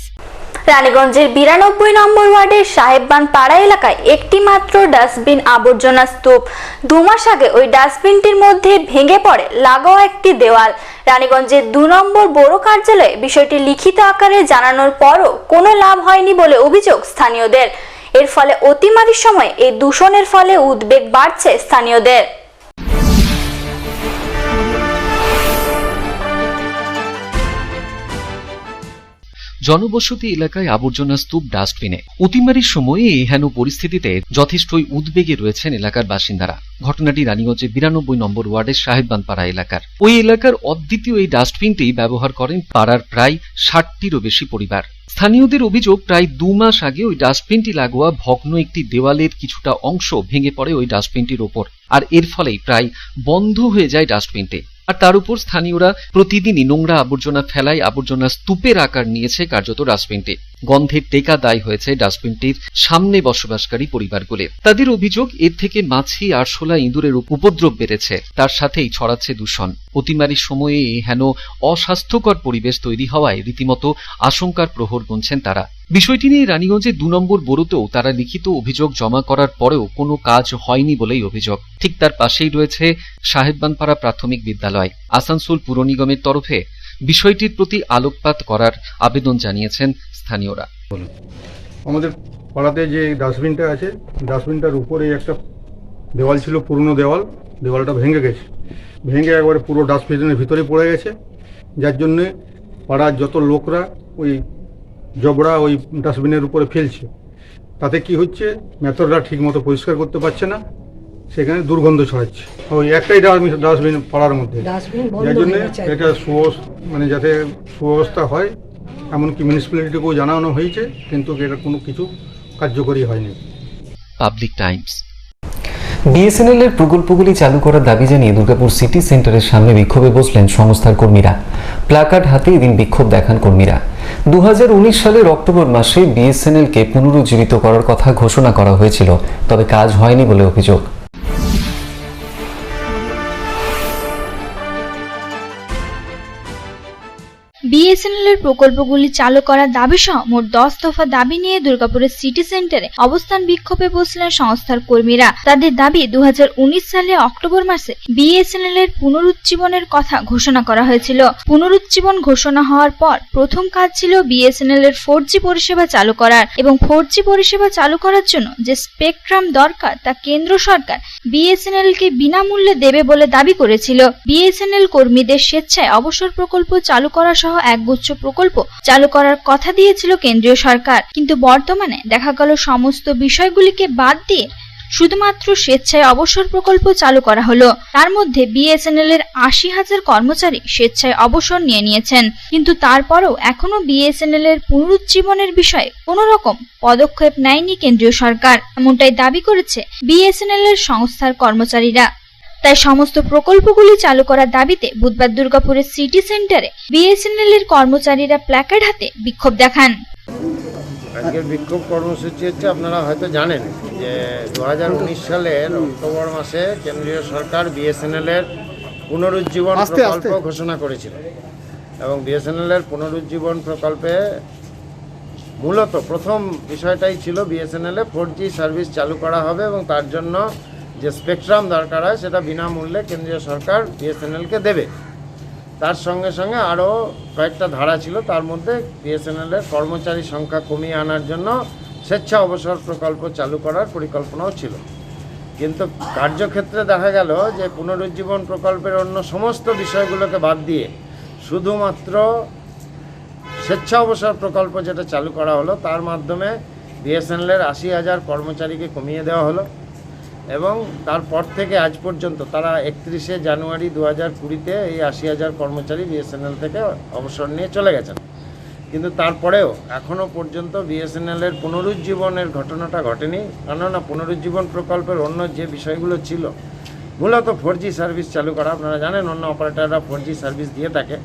রানীগঞ্জের 92 নম্বর ওয়ার্ডের সাহেববান পাড়া এলাকায় একটি মাত্র ডাস্টবিন আবর্জনা স্তূপ। 2 মাস আগে ওই ডাস্টবিনটির মধ্যে ভেঙে পড়ে লাগোয়া একটি দেওয়াল। রানীগঞ্জের 2 নম্বর বড় কার্যালয়ে বিষয়টি লিখিত আকারে জানানোর পরও কোনো লাভ হয়নি বলে অভিযোগ স্থানীয়দের। এর ফলে অতিমারির সময় এই দূষণের ফলে উদ্বেগ বাড়ছে স্থানীয়দের। জনবসতি এলাকায় আবর্জনা স্তূপ ডাস্টবিনে অতিমারির সময়ে এহেন পরিস্থিতিতে যথেষ্টই উদ্বেগে রয়েছেন এলাকার বাসিন্দারা। ঘটনাটি রানীগঞ্জের 92 নম্বর ওয়ার্ডের সাহেববানপাড়া এলাকার। ওই এলাকার অদ্বিতীয় এই ডাস্টবিনটি ব্যবহার করেন পাড়ার প্রায় 60টিরও বেশি পরিবার। স্থানীয়দের অভিযোগ, প্রায় 2 মাস আগে ওই ডাস্টবিনটি লাগোয়া ভগ্ন একটি দেওয়ালের কিছুটা অংশ ভেঙে পড়ে ওই ডাস্টবিনটির ওপর, আর এর ফলেই প্রায় বন্ধ হয়ে যায় ডাস্টবিনটি। আর তার উপর স্থানীয়রা প্রতিদিনই নোংরা আবর্জনা ফেলায় আবর্জনা স্তূপের আকার নিয়েছে কার্যত ডাস্টবিনটি। গন্ধের টেকা দায় হয়েছে ডাস্টবিনটির সামনে বসবাসকারী পরিবারগুলির। তাদের অভিযোগ, এর থেকে মাছি, আরশোলা, ইঁদুরের উপদ্রব বেড়েছে, তার সাথেই ছড়াচ্ছে দূষণ। অতিমারির সময়ে হেন অস্বাস্থ্যকর পরিবেশ তৈরি হওয়ায় রীতিমতো আশঙ্কার প্রহর গুনছেন তারা। বিষয়টি নিয়ে রানীগঞ্জের 2 নম্বর বোরোতেও তারা লিখিত অভিযোগ জমা করার পরেও কোনো কাজ হয়নি বলেই অভিযোগ। ঠিক তার পাশেই রয়েছে সাহেববানপাড়া প্রাথমিক বিদ্যালয়। আসানসোল পুর নিগমের তরফে বিষয়টির প্রতি আলোকপাত করার আবেদন জানিয়েছেন স্থানীয়রা। আমাদের পাড়াতে যে ডাস্টবিনটা আছে, ডাস্টবিনটার উপরে একটা দেওয়াল ছিল, পুরনো দেওয়ালটা ভেঙে গেছে, ভেঙে একবারে পুরো ডাস্টবিনের ভিতরে পড়ে গেছে, যার জন্যে পাড়ার যত লোকরা ওই জবড়া ওই ডাস্টবিনের উপরে ফেলছে। তাতে কি হচ্ছে, মেথররা ঠিক মতো পরিষ্কার করতে পারছে না, সেখানে দুর্গন্ধ ছড়াচ্ছে। ওই একটাই ডাস্টবিন পাড়ার মধ্যে, যার জন্য এটা মানে যাতে সুব্যবস্থা হয়, এমনকি মিউনিসিপ্যালিটিকেও জানানো হয়েছে, কিন্তু এটা কোনো কিছু কার্যকরী হয়নি। Public Times. বিএসএনএল এর প্রকল্পগুলি চালু করার দাবি জানিয়ে দুর্গাপুর সিটি সেন্টারের সামনে বিক্ষোভে বসলেন সংস্থার কর্মীরা। প্ল্যাকার্ড হাতে এদিন বিক্ষোভ দেখান কর্মীরা। 2019 সালের অক্টোবর মাসে বিএসএনএল কে পুনরুজ্জীবিত করার কথা ঘোষণা করা হয়েছিল, তবে কাজ হয়নি বলে অভিযোগ। বিএসএনএল এর প্রকল্পগুলি চালু করার দাবি সহ মোট 10 দফা দাবি নিয়ে দুর্গাপুরের সিটি সেন্টারে অবস্থান বিক্ষোভে বসলেন সংস্থার কর্মীরা। তাদের দাবি, 2019 সালে অক্টোবর মাসে বিএসএনএল এর পুনরুজ্জীবনের কথা ঘোষণা করা হয়েছিল। পুনরুজ্জীবন ঘোষণা হওয়ার পর প্রথম কাজ ছিল বিএসএনএল এর 4G পরিষেবা চালু করার, এবং 4G পরিষেবা চালু করার জন্য যে স্পেকট্রাম দরকার তা কেন্দ্র সরকার বিএসএনএল কে বিনামূল্যে দেবে বলে দাবি করেছিল। বিএসএনএল কর্মীদের স্বেচ্ছায় অবসর প্রকল্প চালু করা সহ একগুচ্ছ প্রকল্প চালু করার কথা দিয়েছিল কেন্দ্রীয় সরকার, কিন্তু বর্তমানে দেখা গেল সমস্ত বিষয়গুলিকে বাদ দিয়ে শুধুমাত্র স্বেচ্ছায় অবসর প্রকল্প চালু করা হলো। তার মধ্যে বিএসএনএল এর 80,000 কর্মচারী স্বেচ্ছায় অবসর নিয়েছেন, কিন্তু তারপরেও এখনো বিএসএনএল এর পুনরুজ্জীবনের বিষয়ে কোনো রকম পদক্ষেপ নেয়নি কেন্দ্রীয় সরকার, এমনটাই দাবি করেছে বিএসএনএল এর সংস্থার কর্মচারীরা। তাই সমস্ত প্রকল্পগুলি চালু করার দাবিতে বুধবার দুর্গাপুরের সিটি সেন্টারে বিএসএনএল এর কর্মচারীরা প্ল্যাকার্ড হাতে বিক্ষোভ দেখান। আজকের বিক্ষোভ কর্মসূচি হচ্ছে, আপনারা হয়তো জানেন যে 2019 সালের অক্টোবর মাসে কেন্দ্রীয় সরকার বিএসএনএল এর পুনরুজ্জীবন প্রকল্প ঘোষণা করেছিল, এবং বিএসএনএল এর পুনরুজ্জীবন প্রকল্পে মূলত প্রথম বিষয়টাই ছিল বিএসএনএল এ 4G সার্ভিস চালু করা হবে, এবং তার জন্য যে স্পেকট্রাম দরকার হয় সেটা বিনামূল্যে কেন্দ্রীয় সরকার বিএসএনএলকে দেবে। তার সঙ্গে সঙ্গে আরও কয়েকটা ধারা ছিল, তার মধ্যে বিএসএনএলের কর্মচারী সংখ্যা কমিয়ে আনার জন্য স্বেচ্ছা অবসর প্রকল্প চালু করার পরিকল্পনাও ছিল। কিন্তু কার্যক্ষেত্রে দেখা গেল যে পুনরুজ্জীবন প্রকল্পের অন্য সমস্ত বিষয়গুলোকে বাদ দিয়ে শুধুমাত্র স্বেচ্ছা অবসর প্রকল্প যেটা চালু করা হলো, তার মাধ্যমে বিএসএনএলের 80,000 কর্মচারীকে কমিয়ে দেওয়া হলো। এবং তারপর থেকে আজ পর্যন্ত তারা 31শে জানুয়ারি 2020-তে এই 80,000 কর্মচারী বিএসএনএল থেকে অবসর নিয়ে চলে গেছেন। কিন্তু তারপরেও এখনও পর্যন্ত বিএসএনএলের পুনরুজ্জীবনের ঘটনাটা ঘটেনি। কেননা পুনরুজ্জীবন প্রকল্পের অন্য যে বিষয়গুলো ছিল, মূলত 4G সার্ভিস চালু করা। আপনারা জানেন অন্য অপারেটররা 4G সার্ভিস দিয়ে থাকে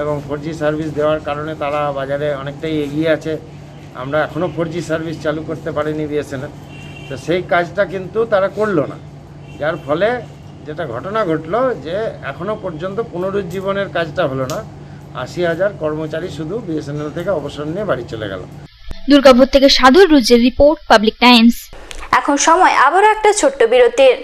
এবং 4G সার্ভিস দেওয়ার কারণে তারা বাজারে অনেকটাই এগিয়ে আছে। আমরা এখনও 4G সার্ভিস চালু করতে পারিনি বিএসএনএল, তো সেই কাজটা কিন্তু তারা করলো না, যার ফলে যেটা ঘটনা ঘটলো যে এখনও পর্যন্ত পুনরুজ্জীবনের কাজটা হলো না। 80,000 কর্মচারী শুধু বিএসএনএল থেকে অবসর নিয়ে বাড়ি চলে গেল। দুর্গাপুর থেকে সাধুর রুজের রিপোর্ট, পাবলিক টাইমস। এখন সময় আবারও একটা ছোট্ট বিরতির।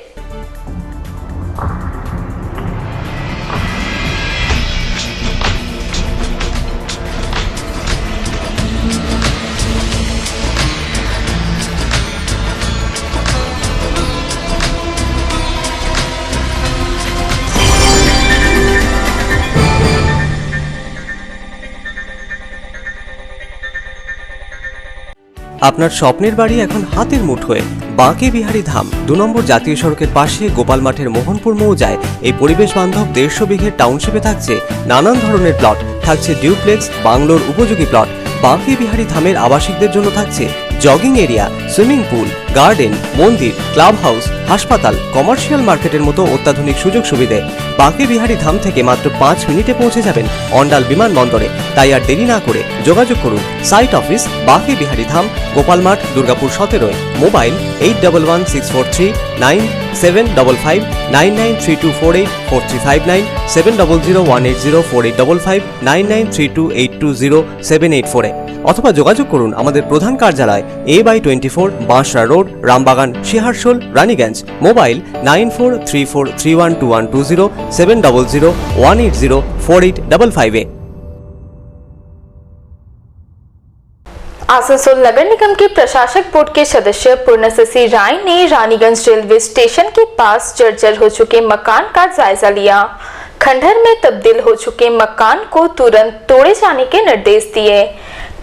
আপনার স্বপ্নের বাড়ি এখন হাতের মুঠোয়। বাঁকে বিহারী ধাম 2 নম্বর জাতীয় সড়কের পাশে গোপাল মাঠের মোহনপুর মৌজায় এই পরিবেশ বান্ধব 150 বিঘের টাউনশিপে থাকছে নানান ধরনের প্লট, থাকছে ডিউপ্লেক্স, বাংলোর উপযোগী প্লট। বাঁকে বিহারী ধামের আবাসিকদের জন্য থাকছে jogging area, swimming pool, garden, মন্দির, ক্লাব হাউস, হাসপাতাল, কমার্শিয়াল মার্কেটের মতো অত্যাধুনিক সুযোগ সুবিধে। বাঁকে বিহারী ধাম থেকে মাত্র 5 মিনিটে পৌঁছে যাবেন অন্ডাল বিমানবন্দরে। তাই আর দেরি না করে যোগাযোগ করুন। সাইট অফিস বাঁকে বিহারী ধাম, গোপাল মাঠ, দুর্গাপুর 17। মোবাইল 8116439755 9932484359 7001804855 9932820784 অথবা যোগাযোগ করুন আমাদের প্রধান কার্যালয় A/24 Banshra road, Rambagan, Searsole, Raniganj. Mobile 9434312120 7001804855। Asansol नगर निगम के प्रशासक बोर्ड के सदस्य पूर्णशशि राय ने रानीगंज रेलवे स्टेशन के पास जर्जर हो चुके मकान का जायजा लिया। खंडहर में तब्दील हो चुके मकान को तुरंत तोड़े जाने के निर्देश दिए।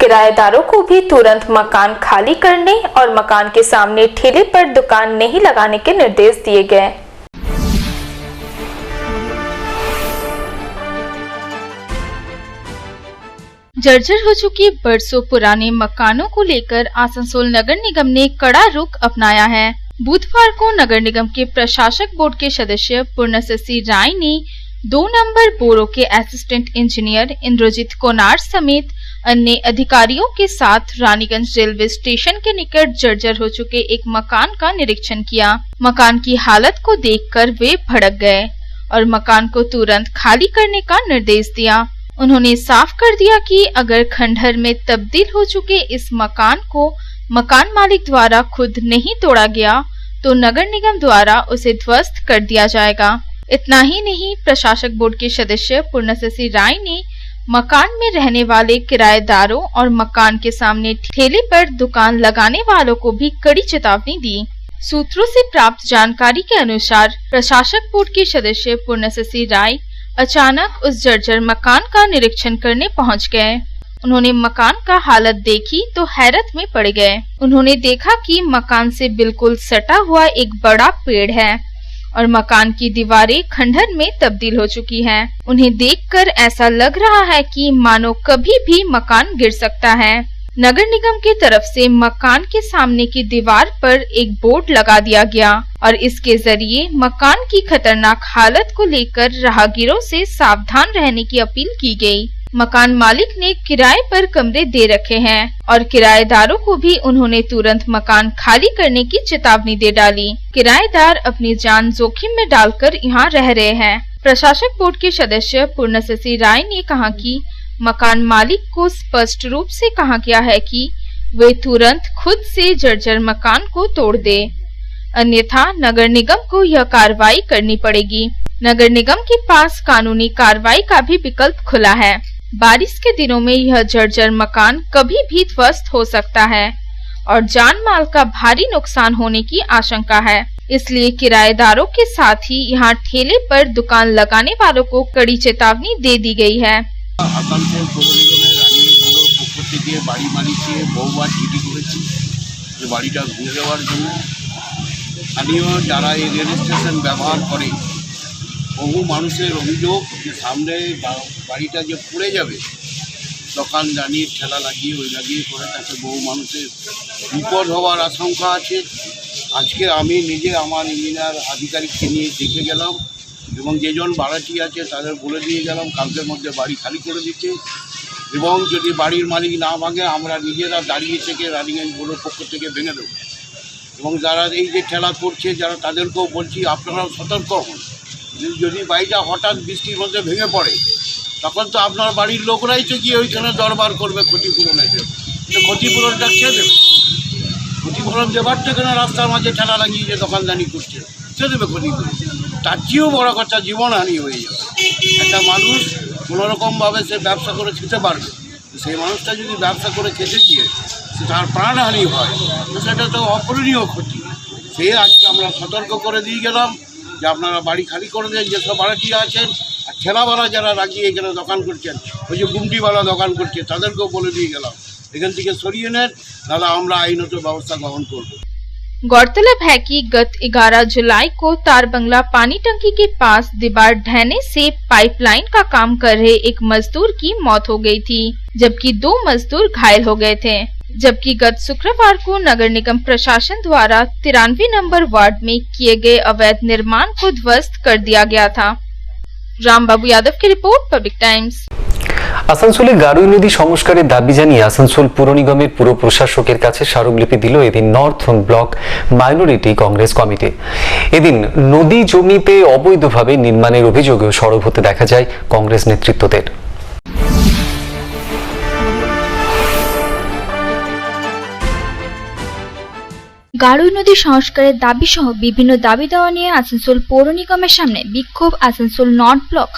किराएदारों को भी तुरंत मकान खाली करने और मकान के सामने ठेले पर दुकान नहीं लगाने के निर्देश दिए गए। जर्जर हो चुके बरसों पुराने मकानों को लेकर आसनसोल नगर निगम ने कड़ा रुख अपनाया है। बुधवार को नगर निगम के प्रशासक बोर्ड के सदस्य पूर्णशशि राय ने 2 नंबर बोरो के असिस्टेंट इंजीनियर इंद्रजीत कोनार समेत अन्य अधिकारियों के साथ रानीगंज रेलवे स्टेशन के निकट जर्जर हो चुके एक मकान का निरीक्षण किया। मकान की हालत को देखकर वे भड़क गए और मकान को तुरंत खाली करने का निर्देश दिया। उन्होंने साफ कर दिया कि अगर खंडहर में तब्दील हो चुके इस मकान को मकान मालिक द्वारा खुद नहीं तोड़ा गया तो नगर निगम द्वारा उसे ध्वस्त कर दिया जाएगा। इतना ही नहीं, प्रशासक बोर्ड के सदस्य पूर्णशशि राय ने मकान में रहने वाले किराएदारों और मकान के सामने ठेले पर दुकान लगाने वालों को भी कड़ी चेतावनी दी। सूत्रों से प्राप्त जानकारी के अनुसार प्रशासक बोर्ड के सदस्य पूर्णशशि राय अचानक उस जर्जर मकान का निरीक्षण करने पहुंच गए। उन्होंने मकान का हालत देखी तो हैरत में पड़ गए। उन्होंने देखा कि मकान से बिल्कुल सटा हुआ एक बड़ा पेड़ है और मकान की दीवारें खंडहर में तब्दील हो चुकी हैं। उन्हें देखकर ऐसा लग रहा है कि मानो कभी भी मकान गिर सकता है। नगर निगम की तरफ से मकान के सामने की दीवार पर एक बोर्ड लगा दिया गया और इसके जरिए मकान की खतरनाक हालत को लेकर राहगीरों से सावधान रहने की अपील की गई। मकान मालिक ने किराए पर कमरे दे रखे हैं और किराएदारों को भी उन्होंने तुरंत मकान खाली करने की चेतावनी दे डाली। किराएदार अपनी जान जोखिम में डालकर यहाँ रह रहे हैं। प्रशासक बोर्ड के सदस्य पूर्णशशि राय ने कहा कि मकान मालिक को स्पष्ट रूप से कहा गया है कि वे तुरंत खुद से जर्जर मकान को तोड़ दे, अन्यथा नगर निगम को यह कार्रवाई करनी पड़ेगी। नगर निगम के पास कानूनी कार्रवाई का भी विकल्प खुला है। बारिश के दिनों में यह जर्जर मकान कभी भी ध्वस्त हो सकता है और जान माल का भारी नुकसान होने की आशंका है। इसलिए किराएदारों के साथ ही यहाँ ठेले पर दुकान लगाने वालों को कड़ी चेतावनी दे दी गई है। আসানসোল পৌর নিগমের রানীগঞ্জের পক্ষ থেকে বাড়ি মালিককে বহুবার চিঠি করেছি যে বাড়িটা ঘুরে দেওয়ার জন্য, স্থানীয় যারা এই রেল স্টেশন ব্যবহার করে বহু মানুষের অভিযোগ যে সামনে বাড়িটা যে পড়ে যাবে, দোকান দানির ঠেলা লাগিয়ে করে তাতে বহু মানুষের বিপদ হওয়ার আশঙ্কা আছে। আজকে আমি নিজে আমার ইঞ্জিনিয়ার আধিকারিককে নিয়ে দেখে গেলাম এবং যেজন ভাড়াটি আছে তাদের বলে দিয়ে গেলাম কালকের মধ্যে বাড়ি খালি করে দিতে, এবং যদি বাড়ির মালিক না ভাঙে আমরা নিজেরা দাঁড়িয়ে থেকে রানিগঞ্জ বোর্ডের পক্ষ থেকে ভেঙে দেবো। এবং যারা এই যে ঠেলা করছে যারা তাদেরকেও বলছি আপনারাও সতর্ক হন, যদি বাড়িটা হঠাৎ বৃষ্টির মধ্যে ভেঙে পড়ে তখন তো আপনার বাড়ির লোকরাই তো গিয়ে ওইখানে দরবার করবে ক্ষতিপূরণের জন্য, কিন্তু ক্ষতিপূরণটা কে দেবে? ক্ষতিপূরণ দেবার তো এখানে রাস্তার মাঝে ঠেলা লাগিয়ে যে দোকানদানি করছে সে দেবে ক্ষতিপূরণ? তার চেয়েও বড় কথা জীবনহানি হয়ে যাবে। একটা মানুষ কোনোরকমভাবে সে ব্যবসা করে খেতে পারবে, সেই মানুষটা যদি ব্যবসা করে খেতে গিয়ে সে তার প্রাণহানি হয় তো সেটা তো অপূরণীয় ক্ষতি। সে আজকে আমরা সতর্ক করে দিয়ে গেলাম যে আপনারা বাড়ি খালি করে দেন যেসব ভাড়াটিয়া আছেন, আর ঠেলাওয়ালা যারা লাগিয়ে এখানে দোকান করছেন, ওই যে গুমটিওয়ালা দোকান করছে তাদেরকেও বলে দিয়ে গেলাম এখান থেকে সরিয়ে নেন, তাহলে আমরা আইনত ব্যবস্থা গ্রহণ করব। गौरतलब है कि गत 11 जुलाई को तारबंगला पानी टंकी के पास दीवार ढहने से पाइपलाइन का काम कर रहे एक मजदूर की मौत हो गई थी, जबकि 2 मजदूर घायल हो गए थे। जबकि गत शुक्रवार को नगर निगम प्रशासन द्वारा 93 नंबर वार्ड में किए गए अवैध निर्माण को ध्वस्त कर दिया गया था। रामबाबू यादव की रिपोर्ट, पब्लिक टाइम्स। আসানসোলে গারুই নদী সংস্কারের দাবি জানিয়ে আসানসোল পুর নিগমের পুর প্রশাসকের কাছে স্মারকলিপি দিল এদিন north block minority Congress committee. এদিন নদী জমিতে অবৈধভাবে নির্মাণের অভিযোগেও সরব হতে দেখা যায় কংগ্রেস নেতৃত্বদের। গারুই নদী সংস্কারের দাবি সহ বিভিন্ন দাবি দেওয়া নিয়ে আসানসোল পৌর নিগমের সামনে বিক্ষোভ Asansol north block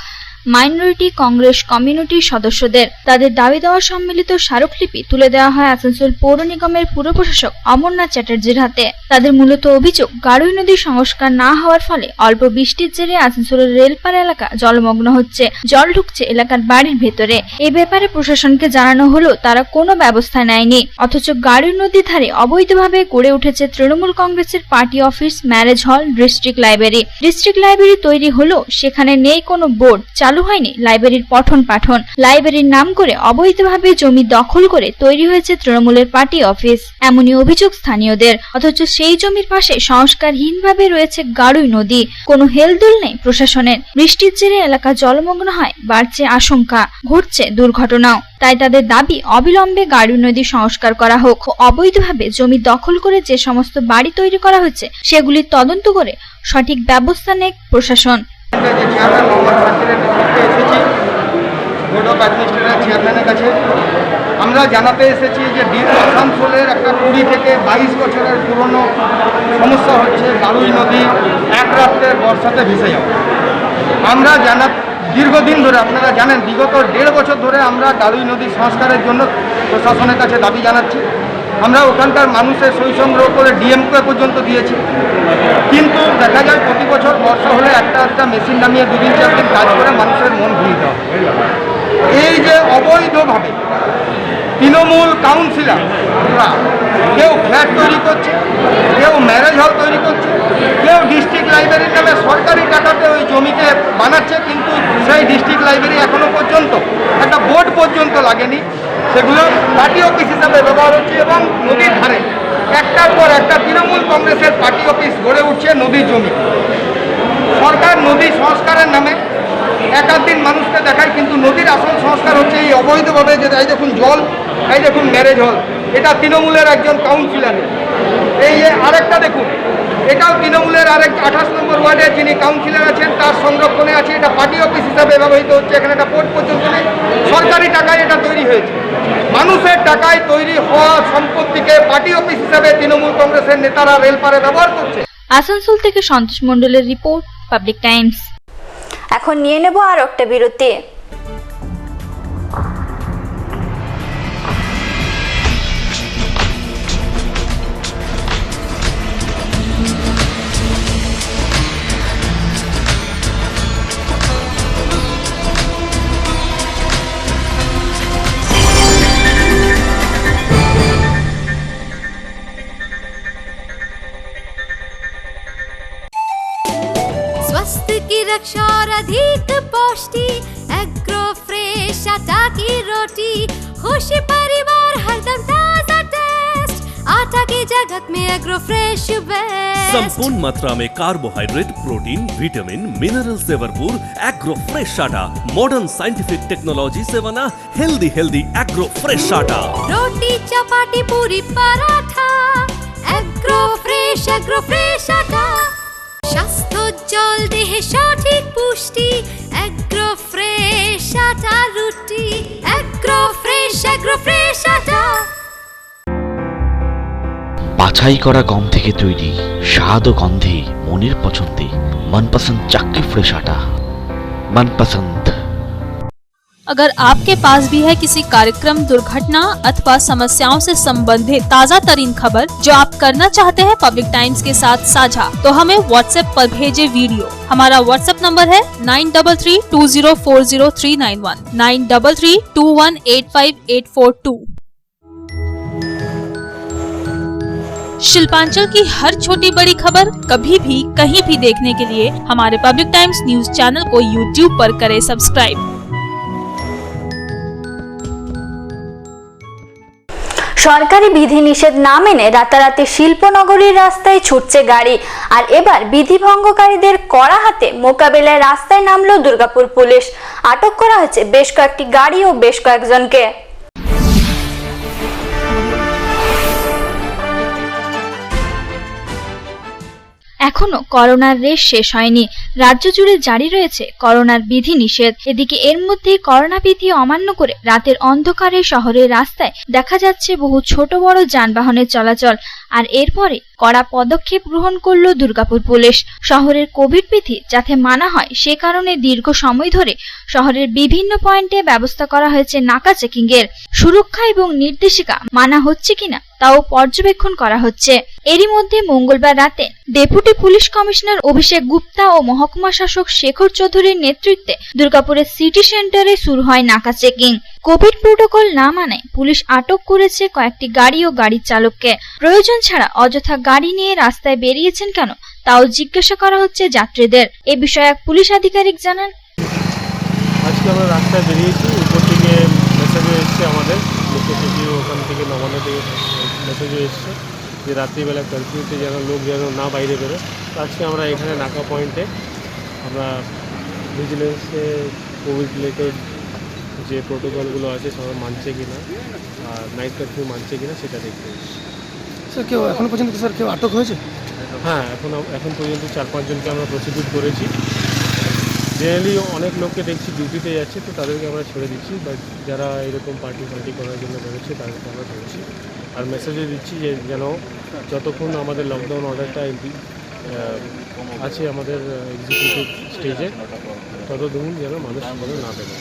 minority Congress কমিউনিটির সদস্যদের। তাদের দাবি দেওয়া সম্মিলিত স্মারকলিপি তুলে দেওয়া হয় আসানসোল পৌর নিগমের পুর প্রশাসক অমরনাথ চ্যাটার্জির হাতে। তাদের মূলত অভিযোগ, গারুই নদী সংস্কার না হওয়ার ফলে অল্প বৃষ্টির জেরে আসানসোলের রেলপার এলাকা জলমগ্ন হচ্ছে, জল ঢুকছে এলাকার বাড়ির ভেতরে। এই ব্যাপারে প্রশাসনকে জানানো হলেও তারা কোনো ব্যবস্থা নেয়নি। অথচ গারুই নদীর ধারে অবৈধভাবে গড়ে উঠেছে তৃণমূল কংগ্রেসের party office, marriage hall, district library. District library তৈরি হলেও সেখানে নেই কোনো বোর্ড, চালু হয়নি লাইব্রেরির পঠন পাঠন। লাইব্রেরির নাম করে অবৈধভাবে জমি দখল করে তৈরি হয়েছে তৃণমূলের পার্টি অফিস, এমনই অভিযোগ স্থানীয়দের। অথচ সেই জমির পাশে সংস্কারহীনভাবে রয়েছে গারুই নদী, কোনো হেলদোল নেই প্রশাসনের। বৃষ্টির জেরে এলাকা জলমগ্ন হয়, বাড়ছে আশঙ্কা, ঘটছে দুর্ঘটনাও। তাই তাদের দাবি অবিলম্বে গারুই নদী সংস্কার করা হোক, অবৈধভাবে জমি দখল করে যে সমস্ত বাড়ি তৈরি করা হচ্ছে সেগুলির তদন্ত করে সঠিক ব্যবস্থা নেয় প্রশাসন। বোর্ড অফ অ্যাডমিনিস্ট্রেটর চেয়ারম্যানের কাছে আমরা জানাতে এসেছি যে আসানসোলের একটা 20 থেকে 22 বছরের পুরনো সমস্যা হচ্ছে গারুই নদী এক রাত্রের বর্ষাতে ভেসে যাওয়া। আমরা দীর্ঘদিন ধরে, আপনারা জানেন বিগত 1.5 বছর ধরে আমরা গারুই নদী সংস্কারের জন্য প্রশাসনের কাছে দাবি জানাচ্ছি। আমরা ওখানকার মানুষের সই সংগ্রহ করে ডিএমকে পর্যন্ত দিয়েছি, কিন্তু দেখা যায় প্রতি বছর বর্ষা হলে একটা মেশিন নামিয়ে 2-4 দিন কাজ করে মানুষের মন ভুলিয়ে দেওয়া। এই যে অবৈধভাবে তৃণমূল কাউন্সিলররা কেউ ফ্ল্যাট তৈরি করছে, কেউ ম্যারেজ হল তৈরি করছে, কেউ ডিস্ট্রিক্ট লাইব্রেরির নামে সরকারি টাকাতে ওই জমিতে বানাচ্ছে, কিন্তু সেই ডিস্ট্রিক্ট লাইব্রেরি এখনো পর্যন্ত একটা বোর্ড পর্যন্ত লাগেনি। সেগুলো পার্টি অফিস হিসাবে ব্যবহার হচ্ছে এবং নদীর ধারে একটার পর একটা তৃণমূল কংগ্রেসের পার্টি অফিস গড়ে উঠছে নদীর জমি। সরকার নদী সংস্কারের নামে একাধিক মানুষকে দেখায়, কিন্তু নদীর আসল সংস্কার হচ্ছে এই অবৈধভাবে। যেটা এই দেখুন জল, এই দেখুন ম্যারেজ হল, এটা তৃণমূলের একজন কাউন্সিলরের। এই আরেকটা দেখুন, এটাও তৃণমূলের আরেক 28 নম্বর ওয়ার্ডের যিনি কাউন্সিলর আছেন তার সংরক্ষণে আছে। এটা পার্টি অফিস হিসাবে ব্যবহৃত হচ্ছে, এখানে একটা বোর্ড পর্যন্ত নেই। সরকারি টাকায় এটা তৈরি হয়েছে, মানুষের টাকায় তৈরি হওয়া সম্পত্তিকে পার্টি অফিস হিসাবে তৃণমূল কংগ্রেসের নেতারা রেলপারে ব্যবহার করছে। আসানসোল থেকে সন্তোষ মণ্ডলের রিপোর্ট, পাবলিক টাইমস। এখন নিয়ে নেব আর একটা বিরতি। अधिक पौष्टि एग्रो फ्रेश आटा की रोटी खुशी परिवार हरदम ताजा टेस्ट आटा की जगत में एग्रो फ्रेश बेस्ट संपूर्ण मात्रा में कार्बोहाइड्रेट प्रोटीन विटामिन मिनरल से भरपूर एग्रो फ्रेश आटा मॉडर्न साइंटिफिक टेक्नोलॉजी से बना हेल्दी एग्रो फ्रेश आटा रोटी चपाटी पूरी पराठा एग्रो फ्रेश आटा স্বাস্থ্যোজ্জ্বল দেহে সঠিক পুষ্টি এগ্রো ফ্রেশ আটা রুটি এগ্রো ফ্রেশ আটা বাছাই করা গম থেকে তৈরি স্বাদ ও গন্ধে মনের পছন্দে मनपसंद चक्की फ्रेश आटा मनपसंद। अगर आपके पास भी है किसी कार्यक्रम दुर्घटना अथवा समस्याओं से संबंधित ताज़ा तरीन खबर जो आप करना चाहते हैं पब्लिक टाइम्स के साथ साझा, तो हमें व्हाट्सएप पर भेजे वीडियो। हमारा व्हाट्सएप नंबर है 9332040391 9332185842। शिल्पांचल की हर छोटी बड़ी खबर कभी भी कहीं भी देखने के लिए हमारे पब्लिक टाइम्स न्यूज चैनल को यूट्यूब पर करें सब्सक्राइब। সরকারি বিধিনিষেধ না মেনে রাতারাতি শিল্পনগরীর রাস্তায় ছুটছে গাড়ি, আর এবার বিধিভঙ্গকারীদের কড়া হাতে মোকাবেলায় রাস্তায় নামলো দুর্গাপুর পুলিশ। আটক করা হয়েছে বেশ কয়েকটি গাড়ি ও বেশ কয়েকজনকে। এখনো করোনার রেশ শেষ হয়নি, রাজ্য জুড়ে জারি রয়েছে করোনার বিধি নিষেধ। এদিকে এর মধ্যে করোনা বিধি অমান্য করে রাতের অন্ধকারে শহরের রাস্তায় দেখা যাচ্ছে বহু ছোট বড় যানবাহনের চলাচল, আর এরপরে কড়া পদক্ষেপ গ্রহণ করলো দুর্গাপুর পুলিশ। শহরের কোভিড বিধি যাতে মানা হয় সে কারণে দীর্ঘ সময় ধরে শহরের বিভিন্ন পয়েন্টে ব্যবস্থা করা হয়েছে নাকা চেকিং এর। সুরক্ষা এবং নির্দেশিকা মানা হচ্ছে কিনা তাও পর্যবেক্ষণ করা হচ্ছে। এরই মধ্যে মঙ্গলবার রাতে ডেপুটি পুলিশ কমিশনার অভিষেক গুপ্তা ও মহকুমা শাসক শেখর চৌধুরীর নেতৃত্বে দুর্গাপুরের সিটি সেন্টারে শুরু হয় নাকা চেকিং। কোভিড প্রোটোকল না মানায় পুলিশ আটক করেছে কয়েকটি গাড়ি ও গাড়ির চালককে। প্রয়োজন ছাড়া অযথা গাড়ি নিয়ে রাস্তায় বেরিয়েছেন কেন তাও জিজ্ঞাসা করা হচ্ছে যাত্রীদের। এ বিষয়ে এক পুলিশ আধিকারিক জানান, আজকে আমরা রাস্তায় বেরিয়েছি, উপর থেকে মেসেজও এসছে, আমাদের মুখ্য সচিব ওখান থেকে নবান্ন থেকে মেসেজও এসছে যে রাত্রিবেলা কারফিউতে যেন লোক যেন না বাইরে বেরোয়। আজকে আমরা এখানে নাকা পয়েন্টে আমরা ভিজিলেন্সে কোভিড রিলেটেড যে প্রোটোকলগুলো আছে সবাই মানছে কিনা আর নাইট কারফিউ মানছে কিনা সেটা দেখতে এসেছি। স্যার কেউ এখনো পর্যন্ত কেউ আটক হয়েছে? হ্যাঁ, এখন পর্যন্ত 4-5 জনকে আমরা প্রসিকিউট করেছি। জেনারেলি অনেক লোককে দেখছি ডিউটিতে যাচ্ছে, তো তাদেরকে আমরা ছেড়ে দিচ্ছি, বাট যারা এরকম পার্টি করার জন্য বেরোচ্ছে তাদেরকে আমরা ধরেছি। আর মেসেজও দিচ্ছি যে যেন যতক্ষণ আমাদের লকডাউন অর্ডারটা আছে আমাদের এক্সিকিউটিভ স্টেজে ততদিন যেন মানুষ সেখানে না দেবে।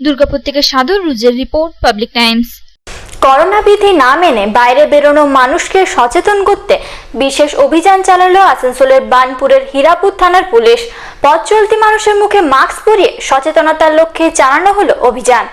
দুর্গাপুর থেকে সাধু রুজের রিপোর্ট, পাবলিক টাইমস। করোনা বিধি না মেনে বাইরে বেরোনো মানুষকে সচেতন করতে বিশেষ অভিযান চালালো আসানসোলের বার্নপুরের হীরাপুর থানার পুলিশ। পথ চলতি মানুষের মুখে মাস্ক পরিয়ে সচেতনতার লক্ষ্যে চালানো হলো অভিযান।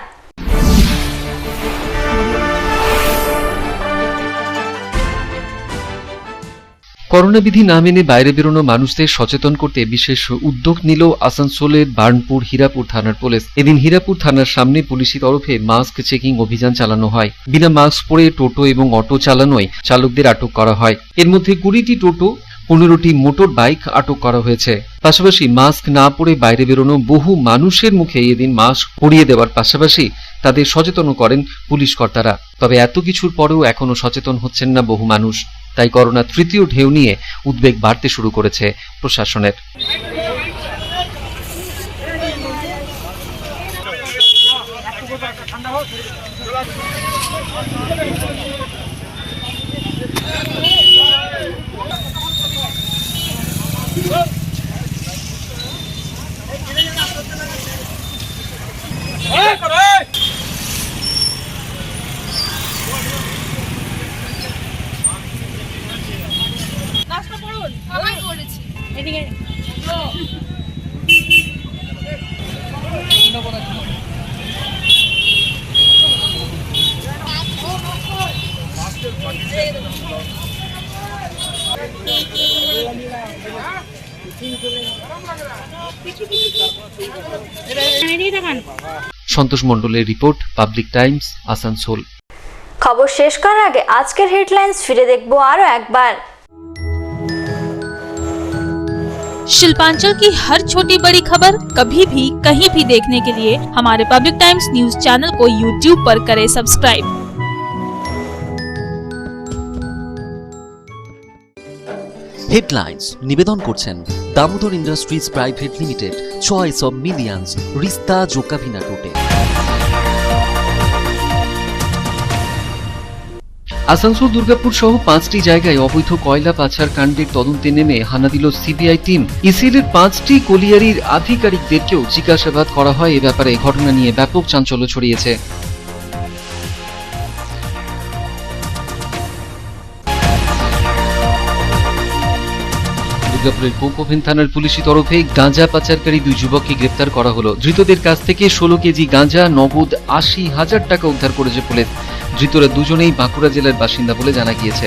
করোনা বিধি না মেনে বাইরে বেরোনো মানুষদের সচেতন করতে বিশেষ উদ্যোগ নিল আসানসোলের বার্নপুর হীরাপুর থানার পুলিশ। এদিন হীরাপুর থানার সামনে পুলিশের তরফে মাস্ক চেকিং অভিযান চালানো হয়। বিনা মাস্ক পরে টোটো এবং অটো চালানোয় চালকদের আটক করা হয়। এর মধ্যে 20টি টোটো, 15টি মোটর বাইক আটক করা হয়েছে। পাশাপাশি মাস্ক না পরে বাইরে বেরোনো বহু মানুষের মুখে এদিন মাস্ক পরিয়ে দেওয়ার পাশাপাশি তাদের সচেতন করেন পুলিশ কর্তারা। তবে এত কিছুর পরেও এখনো সচেতন হচ্ছেন না বহু মানুষ। তাই করোনা তৃতীয় ঢেউ নিয়ে উদ্বেগ বাড়তে শুরু করেছে প্রশাসনের। সন্তোষ মণ্ডলের রিপোর্ট, পাবলিক টাইমস, আসানসোল। খবর শেষ করার আগে আজকের হেডলাইন্স ফিরে দেখবো আরো একবার। शिल्पांचल की हर छोटी बड़ी खबर कभी भी कहीं भी देखने के लिए हमारे पब्लिक टाइम्स न्यूज चैनल को YouTube पर करें सब्सक्राइब। হেডলাইন্স নিবেদন করছেন Damodar Industries Private Limited, choice of millions, রিস্তা জোকাভিনা টোটে। আসানসোল, দুর্গাপুর সহ 5টি জায়গায় অবৈধ কয়লা পাচার কাণ্ডের তদন্তে নেমে হানা দিল সিবিআই টিম। ইসিএলের 5টি কলিয়ারির আধিকারিকদেরকেও জিজ্ঞাসাবাদ করা হয়। এ ব্যাপারে ঘটনা নিয়ে ব্যাপক চাঞ্চল্য ছড়িয়েছে। দুর্গাপুরের কোকোভেন থানার পুলিশি তরফে গাঁজা পাচারকারী 2 যুবককে গ্রেপ্তার করা হলো। ধৃতদের কাছ থেকে 16 কেজি গাঁজা, নগদ 80,000 টাকা উদ্ধার করেছে পুলিশ। ধৃতরা দুজনেই বাঁকুড়া জেলার বাসিন্দা বলে জানা গিয়েছে।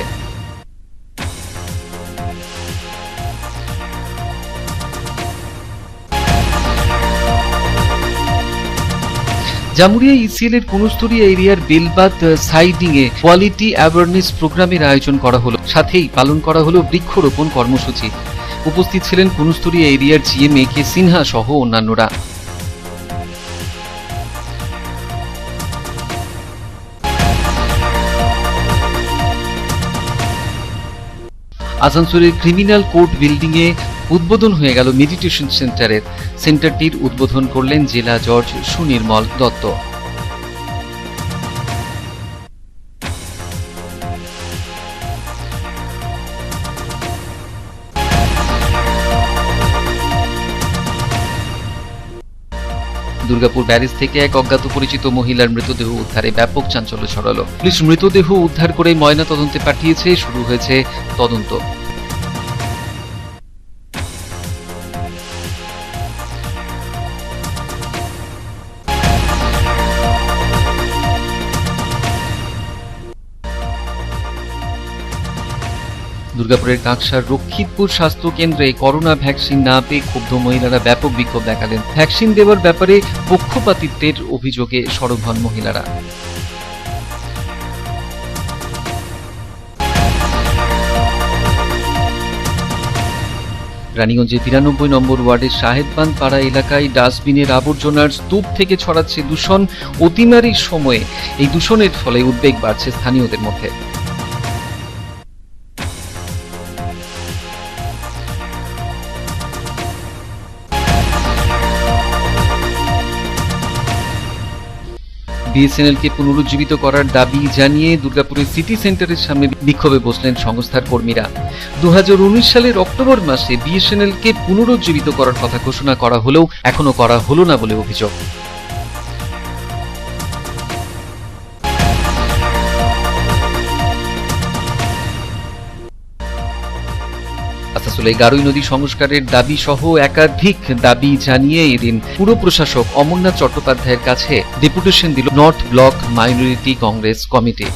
জামুরিয়া ইসিএল এর কুনুস্তরিয়া এরিয়ার বেলবাদ সাইডিং এ কোয়ালিটি অ্যাওয়ারনেস প্রোগ্রামের আয়োজন করা হলো। সাথেই পালন করা হলো বৃক্ষরোপণ কর্মসূচি। উপস্থিত ছিলেন কুনুস্তরিয়া এরিয়ার জিএম এ কে সিনহা সহ অন্যান্যরা। আসানসোলের ক্রিমিনাল কোর্ট বিল্ডিং এ উদ্বোধন হয়ে গেল মেডিটেশন সেন্টারের। সেন্টারটির উদ্বোধন করলেন জেলা জজ সুনির্মল দত্ত। দুর্গাপুর ব্যারেজ থেকে এক অজ্ঞাত পরিচিত মহিলার মৃতদেহ উদ্ধারে ব্যাপক চাঞ্চল্য ছড়ালো। পুলিশ মৃতদেহ উদ্ধার করে ময়না তদন্তে পাঠিয়েছে। শুরু হয়েছে তদন্ত। দুর্গাপুরের কাঁকসার রক্ষিতপুর স্বাস্থ্য কেন্দ্রে করোনা ভ্যাকসিন না পেয়ে ক্ষুব্ধ মহিলারা ব্যাপক বিক্ষোভ দেখালেন। ভ্যাকসিন দেওয়ার ব্যাপারে পক্ষপাতিত্বের অভিযোগে সরব হন মহিলারা। রানীগঞ্জের 92 নম্বর ওয়ার্ডের সাহেববান পাড়া এলাকায় ডাস্টবিনের আবর্জনার স্তূপ থেকে ছড়াচ্ছে দূষণ। অতিমারির সময়ে এই দূষণের ফলে উদ্বেগ বাড়ছে স্থানীয়দের মধ্যে। বিএসএনএলকে পুনরুজ্জীবিত করার দাবি জানিয়ে দুর্গাপুরের সিটি সেন্টারের সামনে বিক্ষোভে বসলেন সংস্থার কর্মীরা। 2019 সালের অক্টোবর মাসে বিএসএনএলকে পুনরুজ্জীবিত করার কথা ঘোষণা করা হলেও এখনো করা হলো না বলে অভিযোগ। আসানসোলে গারুই নদী সংস্কারের দাবি সহ একাধিক দাবি জানিয়ে এদিন পুর প্রশাসক অমরনাথ চট্টোপাধ্যায়ের কাছে ডেপুটেশন দিল north block minority Congress committee.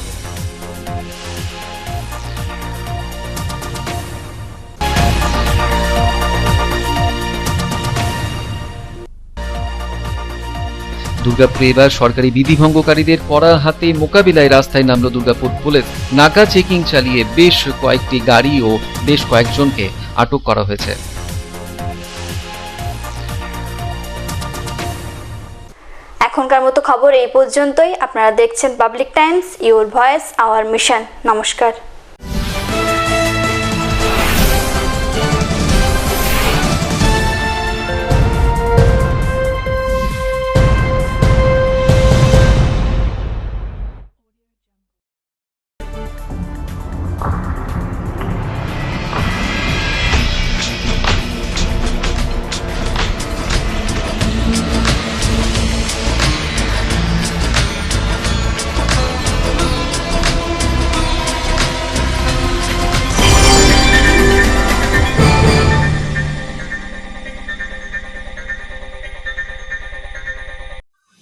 দুর্গাপুরে এবার সরকারি বিধি ভঙ্গকারীদের কড়া হাতে মোকাবিলায় রাস্তায় নামল দুর্গাপুর পুলিশ। নাকা চেকিং চালিয়ে বেশ কয়েকটি গাড়ি ও বেশ কয়েকজনকে আটক করা হয়েছে। এখনকার মতো খবর এই পর্যন্তই। আপনারা দেখছেন public Times, your voice hour mission. নমস্কার।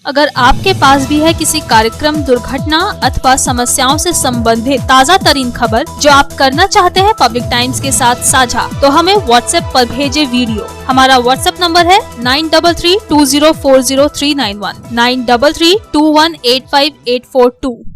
अगर आपके पास भी है किसी कार्यक्रम, दुर्घटना अथवा समस्याओं से संबंधित ताज़ा तरीन खबर जो आप करना चाहते हैं पब्लिक टाइम्स के साथ साझा, तो हमें व्हाट्सएप पर भेजे वीडियो। हमारा व्हाट्सएप नंबर है 9332040391 9332185842।